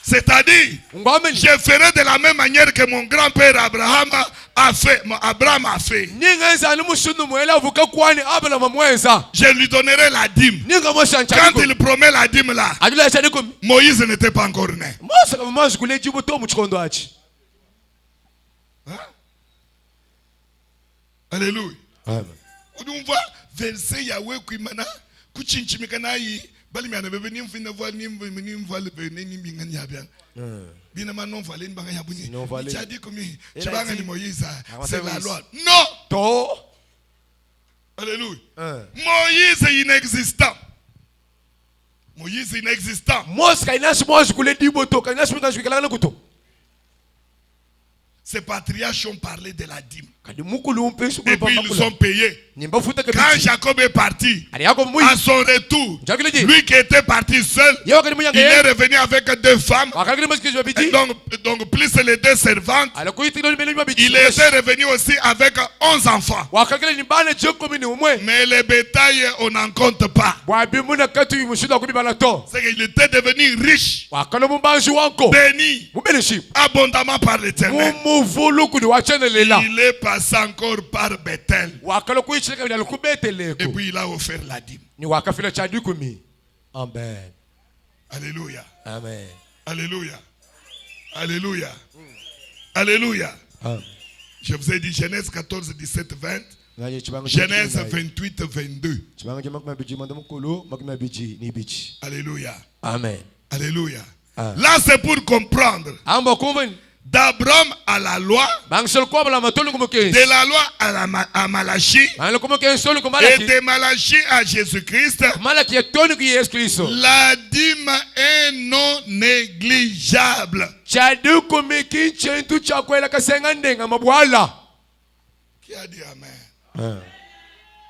C'est-à-dire, ngwameni je ferai de la même manière que mon grand-père Abraham a fait. Abraham a fait. ningenza ni mushunu mwela vuka kwani Abraham mwenza Je lui donnerai la dîme. ninga moshancha Quand il promet la dîme là, adula chani kum Moïse n'était pas encore né. Mose kama manzi kule jibu to mu chikondo achi. Hein? Alléluia. Amen. On voit verset Yahweh qui mana kuchinchimikana yi bali mi anabe ni mfina voile ni voile ni mbingani ya bien. Bien ma non voile ni banga ya buni. Tu as dit combien? Tu vas gagner Moïse. C'est la loi. Non. To. Alléluia. Moïse est inexistant. Moïse est inexistant. Mose kainashi mwanzi kule dibo to kainashi mwanzi kala kuto. Ces patriarches ont parlé de la dîme. Et puis ils ont payé. Quand Jacob est parti, à son retour, lui qui était parti seul, il est revenu avec 2 femmes. Donc plus les 2 servantes, il était revenu aussi avec 11 enfants. Mais les bétails, on n'en compte pas. C'est qu'il était devenu riche, béni, abondamment par l'Éternel. Il est passé encore par Bethel. Et puis il a offert la dîme. Amen. Alléluia. Amen. Alléluia. Alléluia. Alléluia. Je vous ai dit Genèse 14, 17, 20. Genèse 28, 22. Alléluia. Amen. Alléluia. Là c'est pour comprendre. D'Abraham à la loi, de la loi à Malachie, et de Malachie à Jésus-Christ, la dîme est non négligeable. Qui a dit Amen?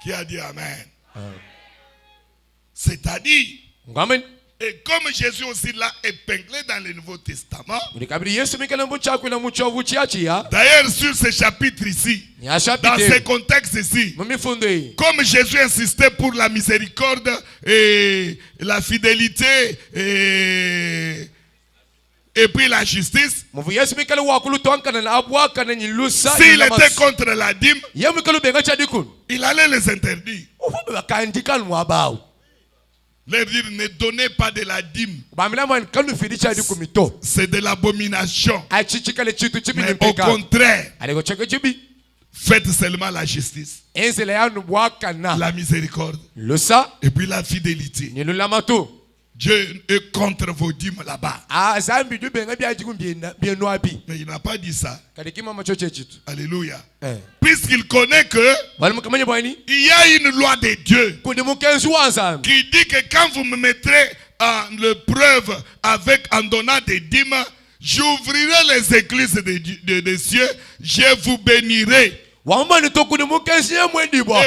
Qui a dit Amen? C'est-à-dire, et comme Jésus aussi l'a épinglé dans le Nouveau Testament, d'ailleurs sur ce chapitre ici, dans ce contexte ici, comme Jésus insistait pour la miséricorde et la fidélité et puis la justice, s'il était contre la dîme, il allait les interdire. Leur dire ne donnez pas de la dîme. C'est de l'abomination. Mais au contraire, faites seulement la justice, la miséricorde et puis la fidélité. Dieu est contre vos dîmes là-bas. Mais il n'a pas dit ça. Alléluia. Puisqu'il connaît que il y a une loi de Dieu qui dit que quand vous me mettrez en l'épreuve en donnant des dîmes, j'ouvrirai les églises des cieux, je vous bénirai. Et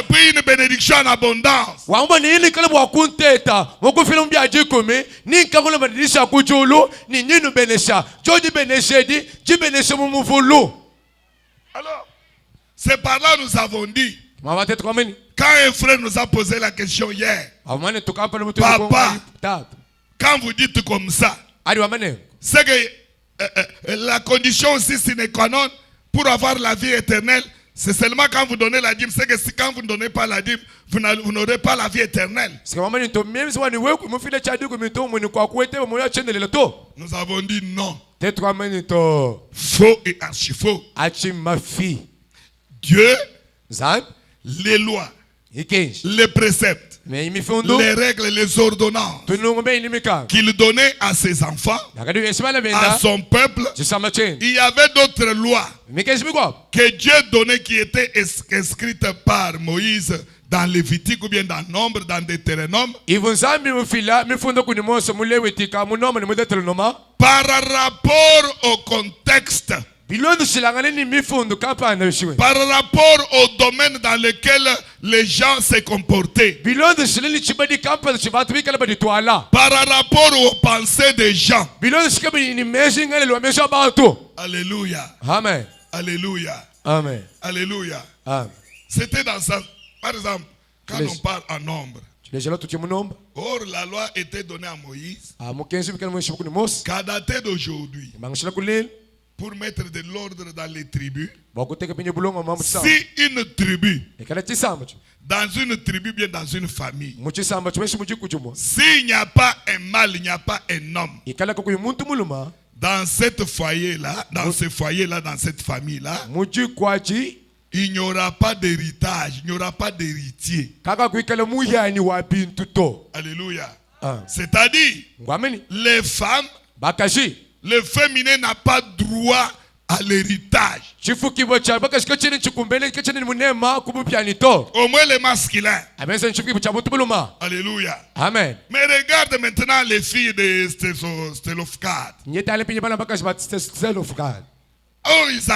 puis une bénédiction en abondance. Alors, c'est par là nous avons dit, quand un frère nous a posé la question hier, papa, quand vous dites comme ça, c'est que la condition aussi sine qua non pour avoir la vie éternelle, c'est seulement quand vous donnez la dîme. C'est que si quand vous ne donnez pas la dîme, vous n'aurez pas la vie éternelle. Nous avons dit non. Faux et archi faux. Dieu, les lois, les préceptes, les règles, les ordonnances qu'il donnait à ses enfants, à son peuple, il y avait d'autres lois que Dieu donnait qui étaient inscrites par Moïse dans Lévitique ou bien dans Nombre, dans Deutéronome, par rapport au contexte, par rapport au domaine dans lequel les gens se comportaient, par rapport aux pensées des gens. Alléluia. Amen. Alléluia. Amen. Alléluia. Amen. C'était dans ça. Par exemple, quand on parle en nombre, Tulejela tuti munomba. Or, la loi était donnée à Moïse, Mukenzi bikana mwisho kuni Mose. qu'à dater d'aujourd'hui, Mangishila kulele. pour mettre de l'ordre dans les tribus. Bakuteka pinye bulongo mambo tsamba. Si une tribu, Ekala tsamba. dans une tribu, bien dans une famille, Muchisamba chweshi mujikujumo. s'il n'y a pas un mâle, il n'y a pas un homme, Ikala kuyi muntu muluma. dans cette foyer-là, dans ce foyer-là, dans cette famille-là, Mujikwaji. il n'y aura pas d'héritage, il n'y aura pas d'héritier. Kaka kuikala muyani wa bintu to. Alléluia. Ah. C'est-à-dire, Ngwameni. les femmes, Bakashi. le féminin n'a pas droit à l'héritage. Chifukibo cha bakashi kachini chikumbele kachini munema kubupyani to. Au moins les masculins. Amenza chifukibo cha muntu muluma. Alléluia. Amen. Mais regarde maintenant les filles de Stelofgad. Nyetale pinye bana bakashi batselo fukad. Oh, elles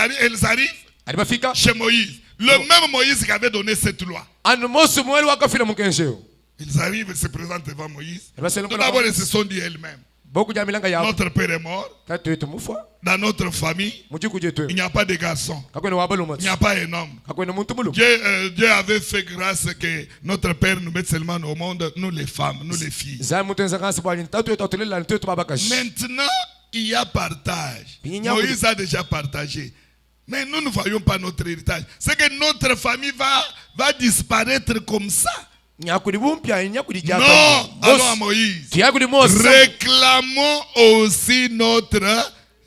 arrivent Alibafika. chez Moïse. Le même Moïse qui avait donné cette loi. Anu Mose mwele wakafila mukensheo. Ils arrivent, ils se présentent devant Moïse. Alibaselo Tout kuna. d'abord, ils se sont dit elles-mêmes. Boku jamilanga yabo. Notre père est mort. Tatu yetu mufa. Dans notre famille, Mujikuje tu. il n'y a pas de garçon. Kakwena wabaluma. Il n'y a pas un homme. Kakwena muntu muluma. Dieu avait fait grâce que notre père nous mette seulement au monde, nous les femmes, nous les filles. Za mutu nzangansi bwani tatu yetu atulela ntetu babakashi. Maintenant, il y a partage. Pinya Moïse a déjà partagé. Mais nous ne voyons pas notre héritage. C'est que notre famille va disparaître comme ça. Nyakuri bumpya nyakuri jaka. Non, allons à Moïse. Tuyakuri Mose. Réclamons aussi notre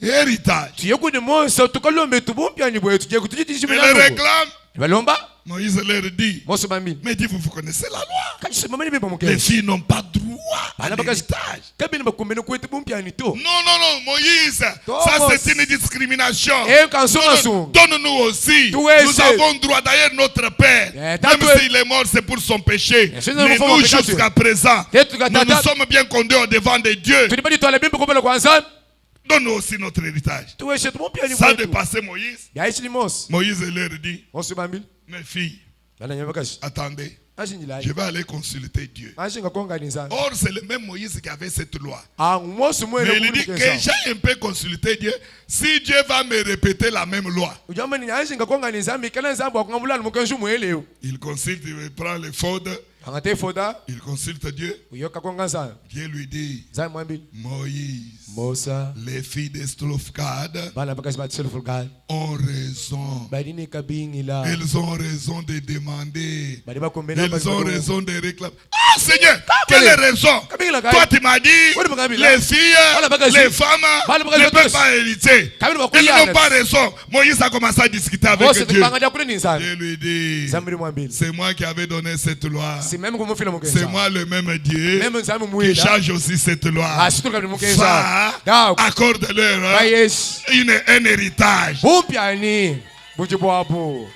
héritage. Tuyakuri Mose tukalombe tubumpya ni bwe tuje Et kutujishimira. le réclame. Balomba. Moïse leur dit. Mose bambi. Mais dit, vous connaissez la loi. Kashi mama ni beba Les mukenshi. filles n'ont pas droit à Ana bakashi. l'héritage. Kabini bakumbe no kwetu bumpya ni to. Non, non, non, Moïse, ça c'est une discrimination. Eh kanso. Donne-nous aussi. Tu Nous es- avons droit. D'ailleurs, notre Père, Eh, même tatu- s'il est mort, c'est pour son péché. c'est Mais une nous, forme de jusqu'à présent, Tetu nous gatata. nous sommes bien conduits au devant de Dieu. Tulibadi twala bimbi kumbele kwanza. Donne-nous aussi notre héritage. Tuweshe tubumpya ni Ça bwe. dépassait Moïse. Yaishi ni Mose. Moïse leur dit, Mose bambi. mes filles, Bana nyabakashi. attendez, Ashinjila. je vais aller consulter Dieu. Ashinga konganiza. Or, c'est le même Moïse qui avait cette loi. Mose mwele Mais il dit que kumukesha. j'ai un peu consulté Dieu. Si Dieu va me répéter la même loi, Ujamba ni ashinga konganiza mikana nzambo akungambula mukenshu mwele. il consulte, il prend les fautes, Angate foda. il consulte Dieu. Uyoka konganza. Dieu lui dit, Zamwambi. Moïse, Mosa. les filles d'Estrofgad Bana bakashi batselo fulgal. ont raison. Badini kabingila. Elles ont raison de demander. Badi bakumbe na Elles ont raison de réclamer. Ah Seigneur, quelle est raison? Kabingila kai. Toi tu m'as dit, les filles, les femmes ne peuvent pas hériter. Elles n'ont pas raison. Moïse a commencé à discuter avec Mose Dieu. tukanga kule ni nzana. Dieu lui dit, Zambiri mwambili. c'est moi qui avais donné cette loi. Si même kumufila mukensha. C'est moi le même Dieu Même nzambi qui mwila. change aussi cette loi. Asituka ni mukensha. Va, Da. accorde-leur hein, Bayesh. un héritage. Bumpya ni. Bujibwabu.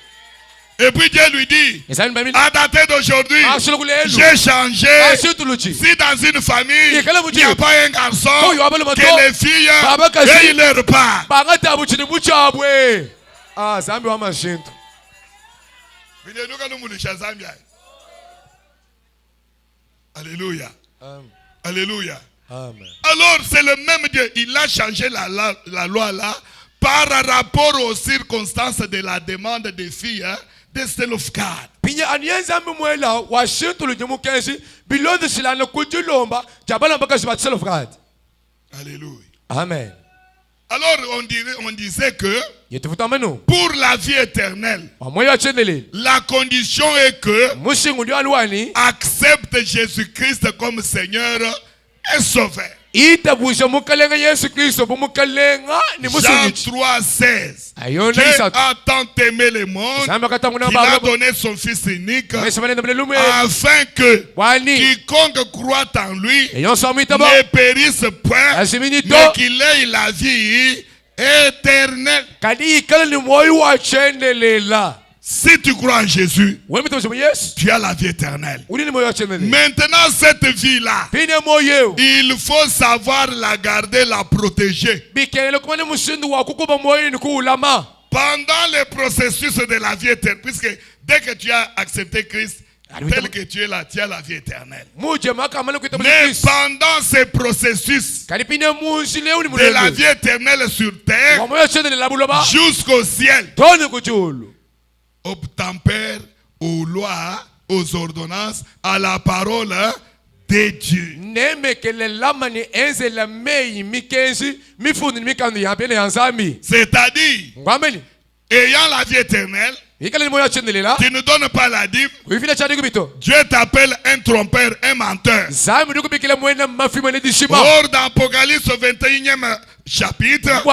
Et puis Dieu lui dit, Ezani bamili. à dater d'aujourd'hui, Ashilo kule elu. j'ai changé. Ashituluchi. Si dans une famille, Yekala il n'y a mujibu. pas un garçon, Koyo abalo mato. que les filles Baba kasi. aient leur part. Bangata abuchini buchabwe. Zambi wa mashintu. Alléluia. Amen. Alléluia. Amen. Alors c'est le même Dieu. Il a changé la loi là par rapport aux circonstances de la demande des filles de Stelofgad. Pinya aniyenza mwela wa shintu lujimu kenshi. Bilondi shilana kujilomba. Jabala mpaka shibatiselo fukad. Alléluia. Amen. Alors on disait que Yetufuta menu. pour la vie éternelle, Wamoyo chendele. la condition est que Mushingu ndio alwani. accepte Jésus-Christ comme Seigneur et Sauveur. Itabusha mukalenga Yesu Kristo bumukalenga ni Jean musunyichi. 3,16. Ayona Dieu isatu. a tant aimé le monde Zamba katamuna qu'il a baba. donné son Fils unique Meshamane ndabele lume. afin que Wani. quiconque croit en lui Eyon somi tabo. ne périsse point, Asimini to. mais qu'il ait la vie éternelle. Kadi ikala ni moyo wa chendelela. Si tu crois en Jésus, Wewe mtu Yesu. tu as la vie éternelle. Uli ni moyo wa chendelela. Maintenant, cette vie-là, Pine moyo. il faut savoir la garder, la protéger. Bikele kumane mushindu wa kukuba moyo ni kuulama. Pendant le processus de la vie éternelle, puisque dès que tu as accepté Christ, tel que tu es là, tu as la vie éternelle. Muje maka amale kuita Mais Kristo. pendant ce processus Kadi pine mushile uni de la mulele. vie éternelle sur terre, Wa moyo chendelela buloba. jusqu'au ciel, Tone kujulu. obtempère aux lois aux ordonnances, à la parole de Dieu. C'est-à-dire, ayant la vie éternelle, tu ne donnes pas la dîme. Dieu t'appelle un trompeur, un menteur. Or, dans Apocalypse 21e chapitre, nous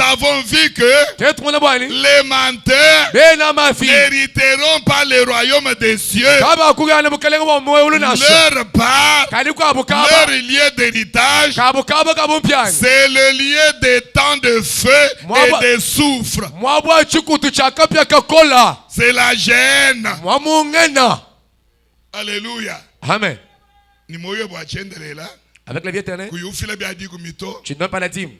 avons vu que les menteurs n'hériteront pas le royaume des cieux. Leur part, leur lieu d'héritage, c'est le lieu des temps de feu et de soufre. C'est la gêne. Alléluia. Amen. Avec la vie éternelle, tu ne donnes pas la dîme.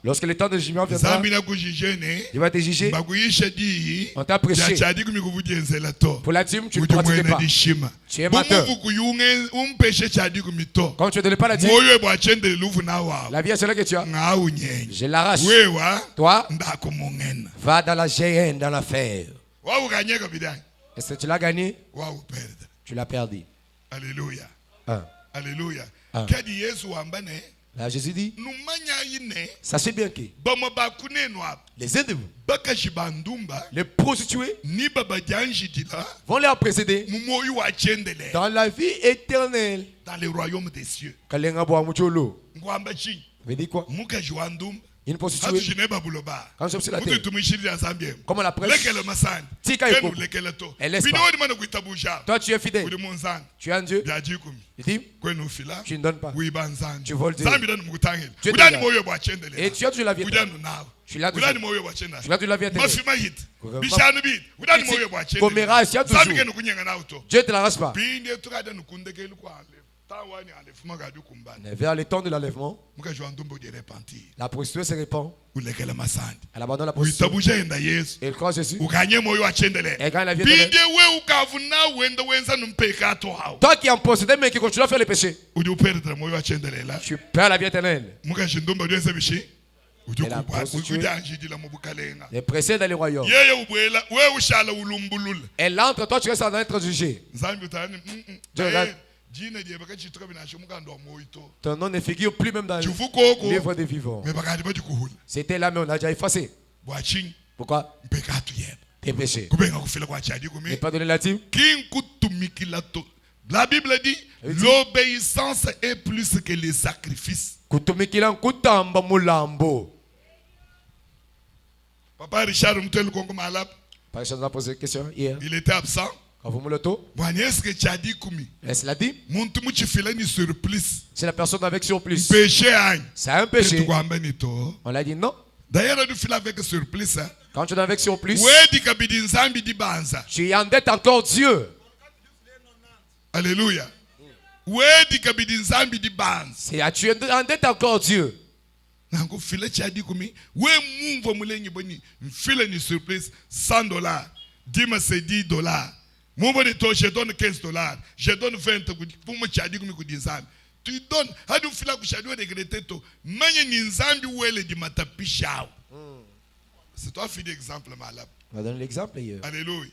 Lorsque le temps de jugement viendra, il va te juger. On t'a prêché. Pour la dîme, tu ne pratiques pas. Tu es menteur. Quand tu ne donnes pas la dîme, la vie est celle que tu as. Je l'arrache. Toi, va dans la géhenne, dans l'affaire. Est-ce que tu l'as gagné? Tu l'as perdu. Alléluia. Alléluia. Là, Jésus dit, sachez bien que les uns de vous, les prostituées, vont les précéder dans la vie éternelle. Dans le royaume des cieux. Vous dites quoi? Une prostituée, quand je suis sur la terre, comme on la prêche, elle laisse pas. Toi, tu es fidèle. Tu es un Dieu. Il dit, tu ne donnes pas. Tu voles Dieu. Tu es déjà. Et tu as toujours la vie éternelle. Tu l'as toujours. Tu l'as toujours la vie éternelle. Dieu ne te l'arrache pas. Vers le temps de l'enlèvement, la prostituée se répand. Elle abandonne la prostituée. Et elle croit Jésus. Elle gagne la vie éternelle. Toi qui en possèdes mais qui continue à faire le péché, tu perds la vie éternelle. Et la prostituée est pressée dans le royaume. Elle entre, toi tu restes en train d'être jugé. Dieu regarde. Ton nom ne figure plus même dans le livre des vivants. C'était là mais on a déjà effacé. Pourquoi? Tes péchés. Ne pas donner la dîme. La Bible dit l'obéissance est plus que les sacrifices. Papa Richard nous a posé une question hier. Il était absent. Est-ce que tu as dit est-ce la dit? C'est la personne avec surplus. C'est un péché. On l'a dit non. D'ailleurs, tu fais avec surplus. Quand tu es avec surplus, tu endettes encore Dieu. Alléluia. Tu endettes encore Dieu. $100. Dis-moi c'est $10. Je donne $15. Je donne 20 pour me chadi comme tu donnes. Hadu fila kushadi regretter to. Manye ninzambi wele di matapisha. C'est toi qui fais l'exemple malade. On va donner l'exemple hier. Alléluia.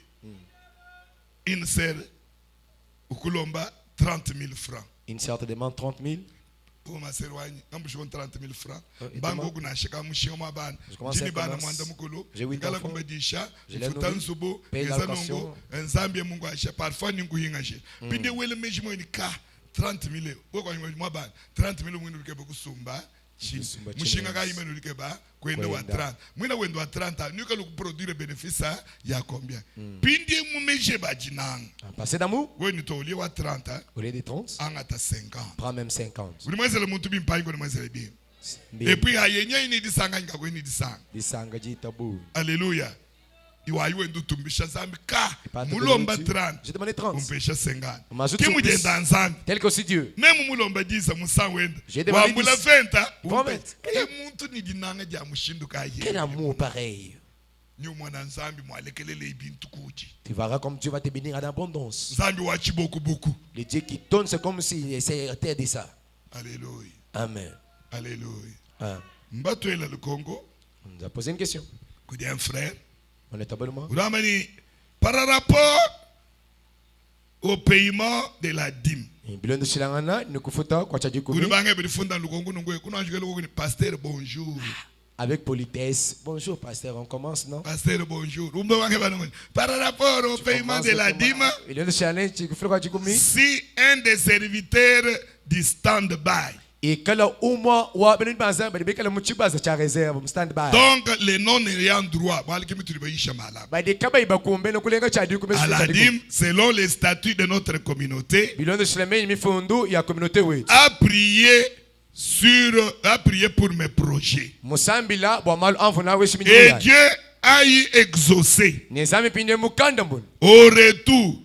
Une sœur au Colomba 30 000 francs. Une sœur te demande 30 000. Pour ma sœur, je 30 000 francs. Bango kuna shika mushika mabana. Jini bana mwanda mukolo. Ngala kumbadisha. Futan subo. Ngeza nongo. Nzambia mungu asha. Parfois ningu hingashe. Pinde wele mejimo ni ka 30 000. Wako mabana 30 000 mwinu lukebe kusumba. Mushinga ka imenu lukeba. Kwenda wa 30. Mwina wendo wa 30. Nuka luku produire bénéfice ya combien? Pinde mumeje bajinang. Passé d'amour. Oui, nous t'oublions à 30. Au lieu de 30. On a 50. Prends même 50. Vous demandez le monde bien pas bien. Et puis il y a une disanga ngako une disanga. Disanga dit tabou. Alléluia. Iwayo ndo tumbisha zambi ka mulomba 30. Je demandé 30. On pêche 50. Qui mu de danzambi. Tel que c'est Dieu. Même mulomba 10 musa wenda. J'ai demandé 10. Wa 20. Quel muntu ni dinanga dia mushinduka ye. Quel amour pareil. Tu verras comme Dieu va te bénir en abondance. Beaucoup. Le Dieu qui donne, c'est comme s'il essayait de ça. Alléluia. Amen. Alléluia. On nous a posé une question. Un frère. On est abonnement. Par rapport au paiement de la dîme. Bilondo silangana nikufuta kwa chaji kumi. Pasteur, bonjour. Avec politesse. Bonjour pasteur, on commence non? Pasteur, bonjour. Par rapport au paiement de la dîme, si un des serviteurs du stand-by, donc les non-ayant droit à la dîme, selon les statuts de notre communauté, a prié pour mes projets. Et Dieu a eu exaucé. Au retour,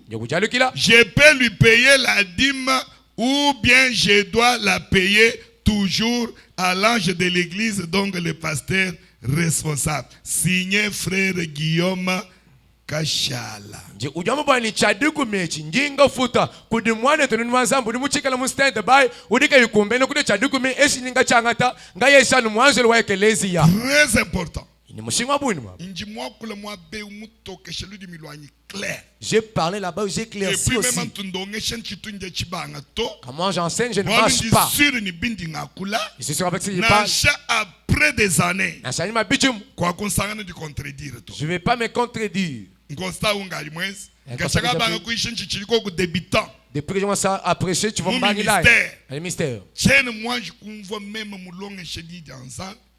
je peux lui payer la dîme ou bien je dois la payer toujours à l'ange de l'église, donc le pasteur responsable. Signé frère Guillaume Kashala. Très important. J'ai parlé là-bas, j'ai éclairci aussi. Comment j'enseigne, je ne marche pas. Je suis sûr avec ce que je parle. Après des années, je ne vais pas me contredire. Depuis que je à prêcher, tu vas me bagner là. Le mystère.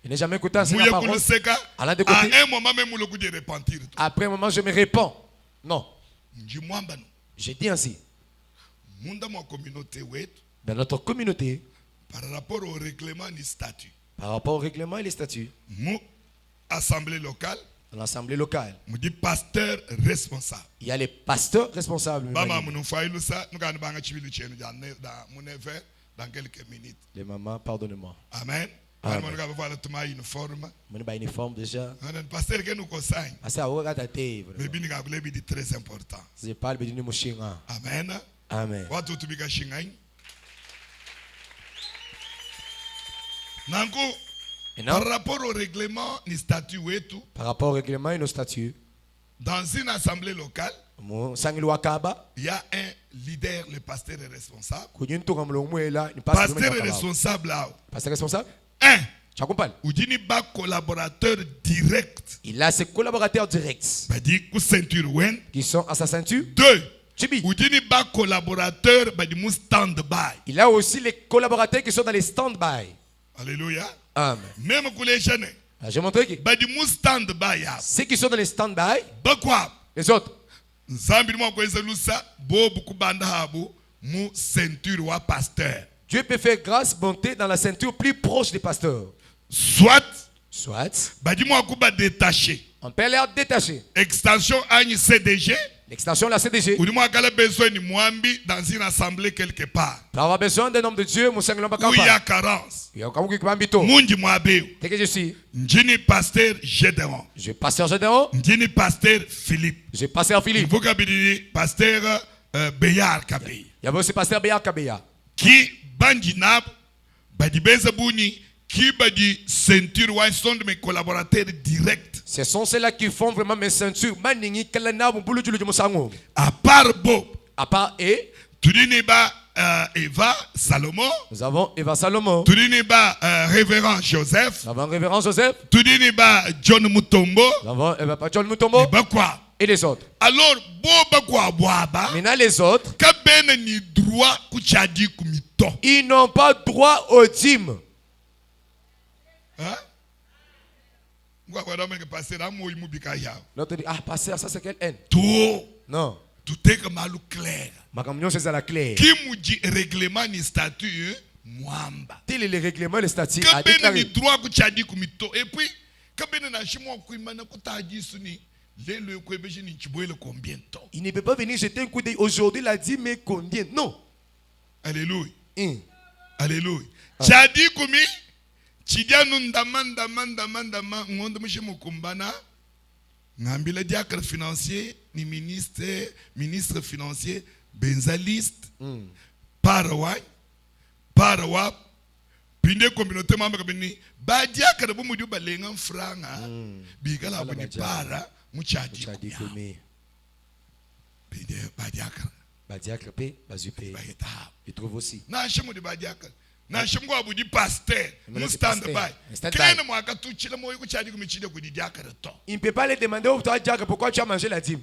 Je n'ai jamais écouté enseigner la parole. À un moment même, après un moment, je me réponds. Non. J'ai dit ainsi. Dans notre communauté, par rapport au règlement et statut. Par rapport au règlement et les statuts. Assemblée locale. Dans l'assemblée locale. Il pasteur responsable. Il y a les pasteurs responsables. Dans quelques minutes. Les mamans, pardonnez-moi. Amen. Uniforme déjà. Pasteur que nous conseille. C'est très important. Je parle de Mushinga. Amen. Amen. Par rapport au règlement et statut, par rapport au règlement et nos statuts, dans une assemblée locale, il y a un leader, le pasteur est responsable. Pasteur est responsable là. Pasteur responsable? Un. Ou collaborateur direct. Il a ses collaborateurs directs qui sont à sa ceinture. Deux. Collaborateur stand-by. Il a aussi les collaborateurs qui sont dans les stand-by. Alléluia. Amen. Même pour les jeunes. J'ai montré que ceux qui sont dans les stand-by, les autres. Dieu peut faire grâce, bonté dans la ceinture plus proche des pasteurs. Soit. Détaché. On peut les détacher. Extension CDG. L'extension de la CDG. Ou besoin dans une assemblée quelque part. Pour avoir besoin d'un homme de Dieu, où il y a carence. Que je suis. Pasteur Gédéon. Je pasteur Gédéon. Pasteur Philippe. Je pasteur Philippe. Pasteur Béyar Kabeya. Il y avait aussi pasteur Béyar Kabeya. Qui bandinab badi bezabuni qui badi ceinture wa sont de mes collaborateurs directs. Ce sont ceux-là qui font vraiment mes ceintures. À part Bob. À part et. Tudiniba Eva Salomon. Nous avons Eva Salomon. Tudiniba révérend Joseph. Nous avons révérend Joseph. Tudiniba John Mutombo. Nous avons John Mutombo. Et quoi? Et les autres. Alors, maintenant les autres, ils n'ont pas droit au dîme. L'autre dit, ah, pasteur, ça c'est quelle haine? Non. Tout est comme clair. Ma communion, c'est ça la claire. Qui me dit règlement ni statut, mwamba. Tel est le règlement, le statut. Et puis, il ne peut pas venir jeter un coup d'œil. Aujourd'hui, il a dit, mais combien? Non. Alléluia. Alléluia. Tchadi Koumi, Chidia Nundamanda, Ngondo Mishimokumbana, Nambila diacre financier, ni ministre financier, benzaliste, Parawai, Pinde communauté membre bini, Badiacre Bumudu Balengan Franga, Bigala Bani Para, Muchadi Koumi. Pide badiakra. Badiakre pe, bazupe. Baita. Il trouve aussi. Na shemu de badiakra. Na shemu kwa budi pasteur. Mais Mu c'est stand pasteur. by. Stand by. Kene mo akatu chile mo yuko chadi kumichide kudi diakra to. Il ne peut pas les demander au toi diacre pourquoi tu as mangé la dîme.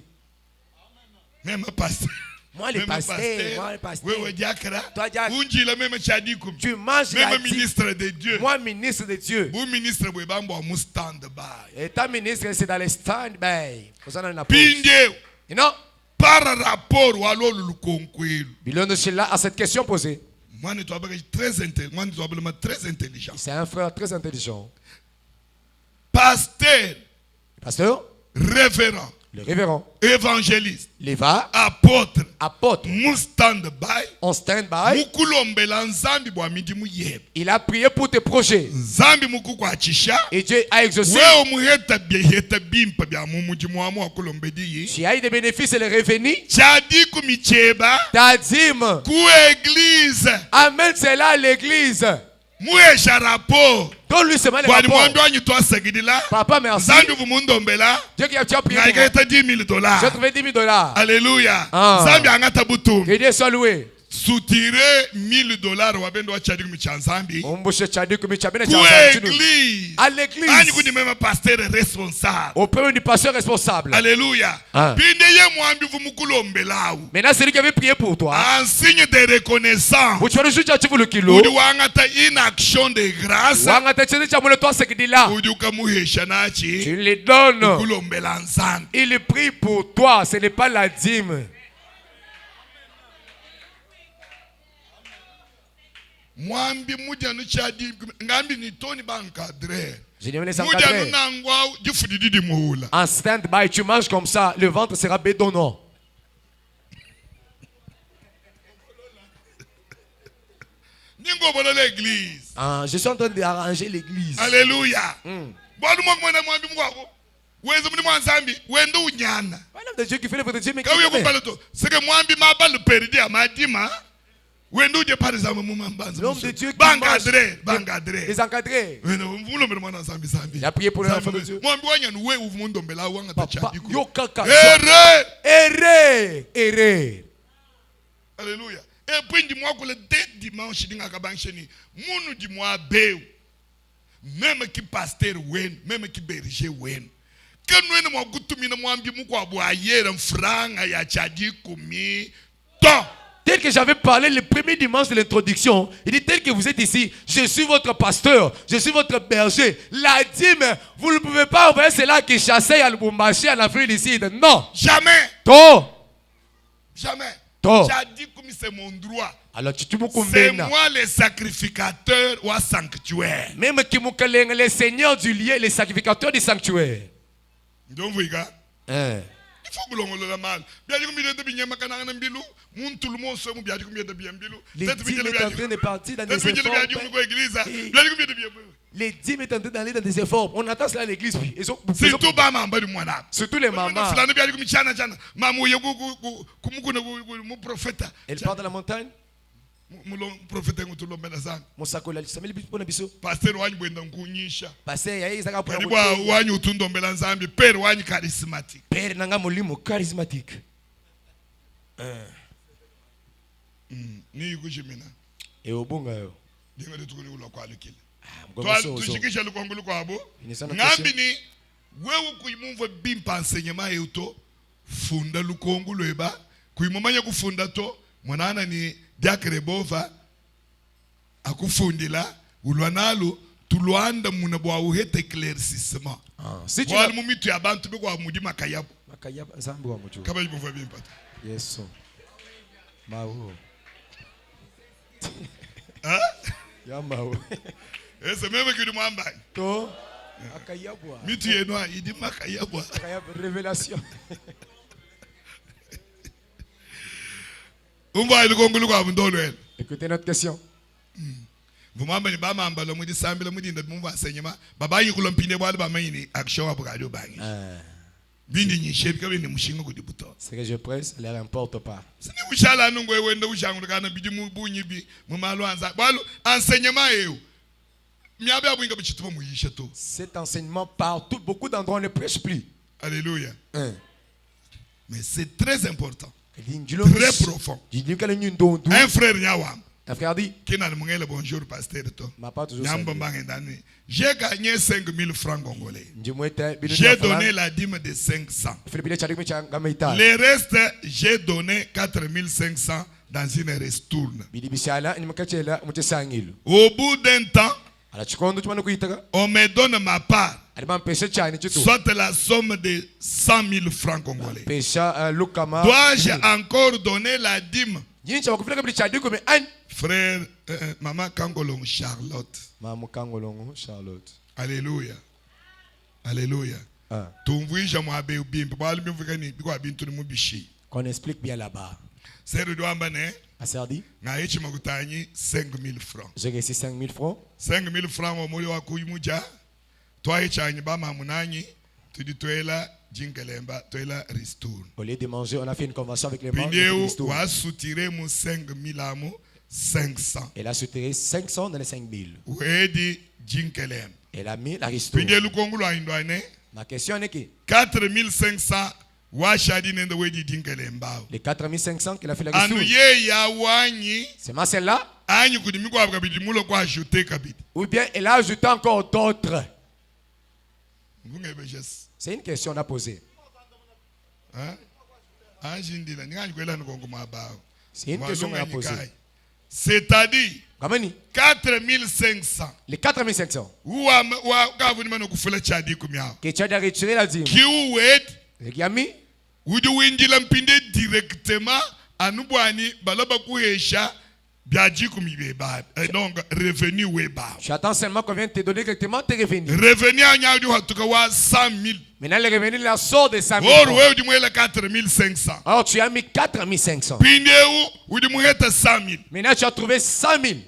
Même pasteur. Moi le pasteur, moi le pasteur. Wewe diakra. Toi diacre. Unji la même chadi kum. Tu manges la Même dîme. ministre de Dieu. Moi ministre de Dieu. Bu ministre bwe bambo mu stand by. Et ta ministre c'est dans les stand-by. Vous en avez la pause. Pinde. Et non. Par rapport à l'olukonkwelu. Bilon de cela à cette question posée. Moi, je suis très intelligent. Moi, je suis très intelligent. C'est un frère très intelligent. Pasteur, Pasteur, révérend, le révérend, évangéliste, Léva, apôtre, apôtre, mu stand-by, en stand-by. mukulombela nzambi bwa midi muyeba. Il a prié pour tes projets. Nzambi mukukwachisha. Et Dieu a exaucé. Wewe muheta byeheta bimpa bya mumuji mwamu wakulombedi. Tu as eu des bénéfices et les revenus. Chadi kumicheba Ta dîme. ku église. Amène cela à l'église. Muesha rapport. Donne-lui seulement les Bwani rapports. mwandu wanyu twasagidila. Papa, merci. Nzambi vumundombela. Dieu qui a tu as prié pour moi. Ngaiketa $10,000. J'ai trouvé $10,000. Alléluia. Ah. Nzambi angata butumbi. Que Dieu soit loué. Soutire $1,000 wabendo wachadi kumicha nzambi. Omboshe chadi kumichabene Ku cha nzambi. église. À Ani l'église. kuni mema pasteur responsable. Au premier du pasteur responsable. Alléluia. Ah. Pinde ye mwambi vumukulombelawu. Maintenant, celui qui avait prié pour toi. En signe de reconnaissance. Vous tu vas juste tu le kilo. Udi wangata in action de grâce. Wanga te chede cha mule toi ce qu'il dit là. Udi ukamuhesha nachi. Tu les donnes. Kulombela nzambi. Il prie pour toi. Ce n'est pas la dîme. Mwambi muja nuchadi ngambi ni toni bankadre. Je dis, les Muja encadrés. nunangwa jifudidi muhula. En stand-by, tu manges comme ça, le ventre sera bédonnant. Ningo bola l'église. Ah, je suis en train d'arranger l'église. Alléluia. Bwana mwana mwambi mwako. Weze muni mwanzambi wende unyana. Un homme de Dieu qui fait le vrai de Dieu, mais qui Kawe le fait. kumbalo to. Seke mwambi mabalo perdi amadima. Wende uje par exemple mumambanza. L'homme de Dieu qui bangadre, mange. bangadre. Les encadrés. Wende mvulo mbele mwana zambi zambi. Il a prié pour les enfants de Dieu. Mwambi wanyanu we uvundo mbela wanga Papa, tachadiku. yo kaka. Ere. Errez, errez. Alléluia. Et puis dis moi que le deux dimanches dinga kabancheni munu di moi beu. Même qui pasteur wen, même qui berger wen. Que nous ne mo gutumina mwambi muko abwayera mfranga ya chadi kumi. To. Tel que j'avais parlé le premier dimanche de l'introduction, il dit tel que vous êtes ici, je suis votre pasteur, je suis votre berger. La dîme, vous ne pouvez pas envoyer cela qui chassait à Lubumbashi, en Afrique du Sud. Non. Jamais. To. Jamais. To. Chadi kumi c'est mon droit. Alors tu te C'est moi le sacrificateur ou sanctuaire. même qui moukaleng, les seigneurs du lieu, les sacrificateurs du sanctuaire. Donc vous gars. Hein. Il faut que l'on le mal. Bien dit que vous êtes makana mbilu, moun tout le monde se bien dit que vous êtes bien mbilu. Les dîmes est en train de partir dans des efforts. Les dîmes est en train d'aller dans des efforts. On attend cela à l'église. Puis. C'est tout bas mamba du mwana. Surtout les mamans. Fulani bien dit que michana jana. Mamu ye kumukuna mu prophète. Elle part dans la montagne. Mu prophète ngutu lo mena sana. Mosakola lisameli pona biso. Pasteur wanyu bwenda nkunyisha. Passer ya izaka pour Kali kwa wanyu utundombela nzambi père wanyu charismatique. Père nanga molimo charismatique. Ni yukujimina. Et au bonga yo. Dinga de tukuni ulo kwa lukile. Mgomoso. Tushikisha lukongulu kwa abo. Inisana Ngambi ni wewe kuyimumva bimpa enseignement yuto funda lukongulu eba kuyimumanya kufunda to mwanana ni diakre bova akufundila ulwanalo tulwanda muna bwa uhete éclaircissement. Si tu Wali mumitu ya bantu biko mudi makayabo. makayaba zambu wa mutu. Kaba yimumva bimpa. Yesu. Mawo. Hein? Ya mawo. Ese meme kidi mwamba. To akayabwa. Mitu yenwa idi makayabo. Akayabwa révélation. Umva ilukongulu kwa mndolo ele. Écoutez notre question. Vumamba ni bama ambalo mudi sambila mudi ndat mumva enseignement. Baba yi kulompinde bwali bamayini action wa bukado bangi. Bindi nyishebi kabe ni mushinga kudibuto. Ce que je presse, leur importe pas. Sini ushala nungo wende ushangu kana bidi mubunyi bi mumalo anza. Balo enseignement eu. Miabe abunga bichituma muyisha to. Cet enseignement partout, beaucoup d'endroits on ne prêche plus. Alléluia. Mais c'est très important. Très Très profond. Un frère Nyawam. Un frère dit, Qui n'a le bonjour, pasteur. m'a pas toujours J'ai gagné 5 000 francs congolais. J'ai donné la dîme de 500. Les restes, j'ai donné 4 500 dans une restourne. Au bout d'un temps, on me donne ma part, soit la somme de 100 000 francs congolais. Dois-je encore donner la dîme? Frère, maman Kangolong Charlotte. Alléluia. Alléluia. Qu'on explique bien là-bas. C'est le doigt mané. Pasteur dit, 5 000 francs. j'ai reçu 5 000 francs. 5 000 francs au moyo wa kuimuja. Toi et chanyi ba mamunani. Tu dis toi là, jingelemba, toi là ristourne. Au lieu de manger, on a fait une convention avec les membres. Pindéo wa soutiré mon 5 000 amu 500. Elle a soutiré 500 dans les 5 000. Ou dit jingelem. Elle a mis la ristourne. Pindé lu kongulu indwane. Ma question est que 4 500 wa shadi nende wedi jingelemba. les 4 500 qu'il a fait la Anu ristourne. ye ya wanyi. C'est ma celle-là? Anyi kudimi kwa kabidi mulo kwa ajouter kabidi. Ou bien elle a ajouté encore d'autres? C'est une question qu'on a posée. C'est une question qu'on a posée. C'est-à-dire, Comment dit? 4 500. Les 4 500 que tu as déjà retiré la dîme. Qui ou est, Qui a mis? ou du windila mpinde directement, anubwani, balaba kuhesha, biaji kumibeba. Donc, revenu weba. J'attends seulement qu'on vienne te donner directement tes revenus. Revenu à Nyadu Hatukawa 100 000. Maintenant, les revenus, la sort de 5 000 Or, francs. ouais, du moins 4 500. Alors, tu as mis 4 500. Pinde ou du moins 100 000. Maintenant, tu as trouvé 100 000.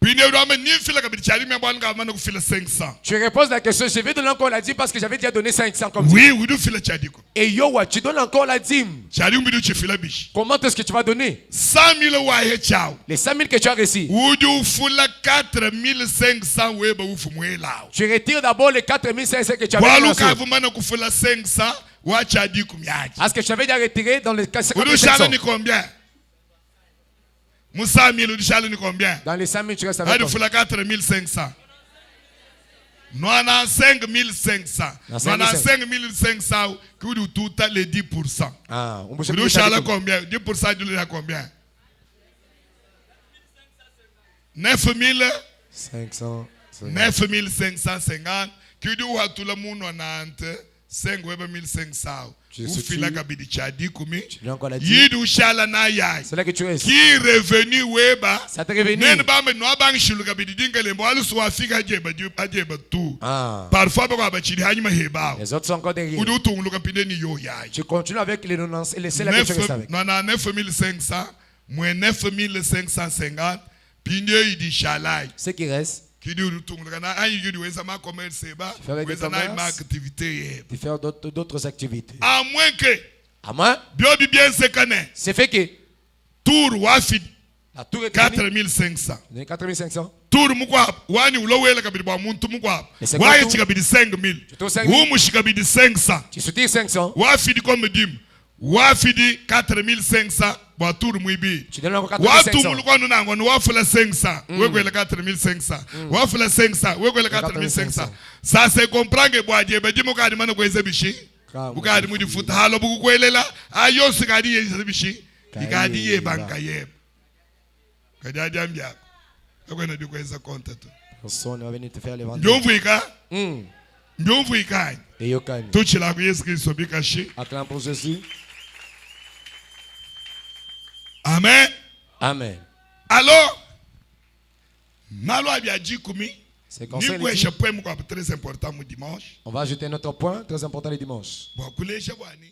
Pinde ou du ni fila kabidi chali me bwan ka manu fila 500. Tu reposes la question, je vais donner encore la dîme parce que j'avais déjà donné 500 comme Oui, ou du fila chadi ko. Et yo, tu donnes encore la dîme. Chadi umbidu chi fila bishi. Comment est-ce que tu vas donner? 100 000 wa he chao. Les 5 000 que tu as reçus. Ou du fula 4 500 weba ufu mwelao. Tu retires d'abord les 4 500 que tu avais Walu reçus. ka vumana kufula 500 wa chadi kumyaji. Parce que tu avais déjà retiré dans les 4 Ou du chala 500. ni combien? Moussa 1000 ou du chala ni combien? Dans les 5 000, tu restes avec Hadi toi. fula 4 500. Noana 5 500. Noana 5 500 qui du tout les 10%. Ah, on peut se Ou du chala combien? 10% du à combien? 9 500. 550. Qui du à tout le monde en ante 5 500. Ou fila kabidi chadi kumi. Tu donnes encore la dîme. Yidu chala na yai. C'est là que tu restes. Qui revenu weba. Ça t'est revenu. Nen ba me no bang shilu kabidi dingale mo alu so afika ajeba tu. Ah. Parfois ba ba chidi hanyuma heba. Les autres sont encore derrière. Udu tungu kabidi ni yo yai. Tu continues avec les renonces et les celles que tu restes avec. Non, 9500, moins 9550, pinde idi shalai. Ce qui reste, Qui dit tungu kana ayi yudi weza ma commerce ba, avec des weza na ma commerces. activité. tu fais d'autres activités. À moins que À moi, bio bi bien se connaît. c'est fait que Tour wafid la tour est finie. 4500. 4 500. Tour mukwa wani ulowela kabidi ba muntu mukwa. Et c'est quoi Waye tout? chikabidi 5000. Tu trouves 5 000? Umu chikabidi 500. Tu soutires 500. Wafidi comme dim. Wafidi 4500 ba tour muibi. Tu donnes encore 4 Watu 500. mulikuwa nunango ni wafula 500 wekwele 4500 wafula 500 wekwele 4500 sasa komprange bwaje beji mukadi mano kweze bishi mukadi mudi futa halo bukwelela ayo sikadi yeze bishi ikadi ye banka ye kadi ambia akwena dikweza contact Personne va venir te faire les ventes. njomvuika njomvuika Et Yokan. tuchila ku Yesu Kristo bikashi Acclame pour Jésus. amen. Amen. Alors malo abia jikumi C'est ni conseil. kwesha point mukwa très important mu dimanche On va ajouter notre point très important le dimanche. bwakulesha bwani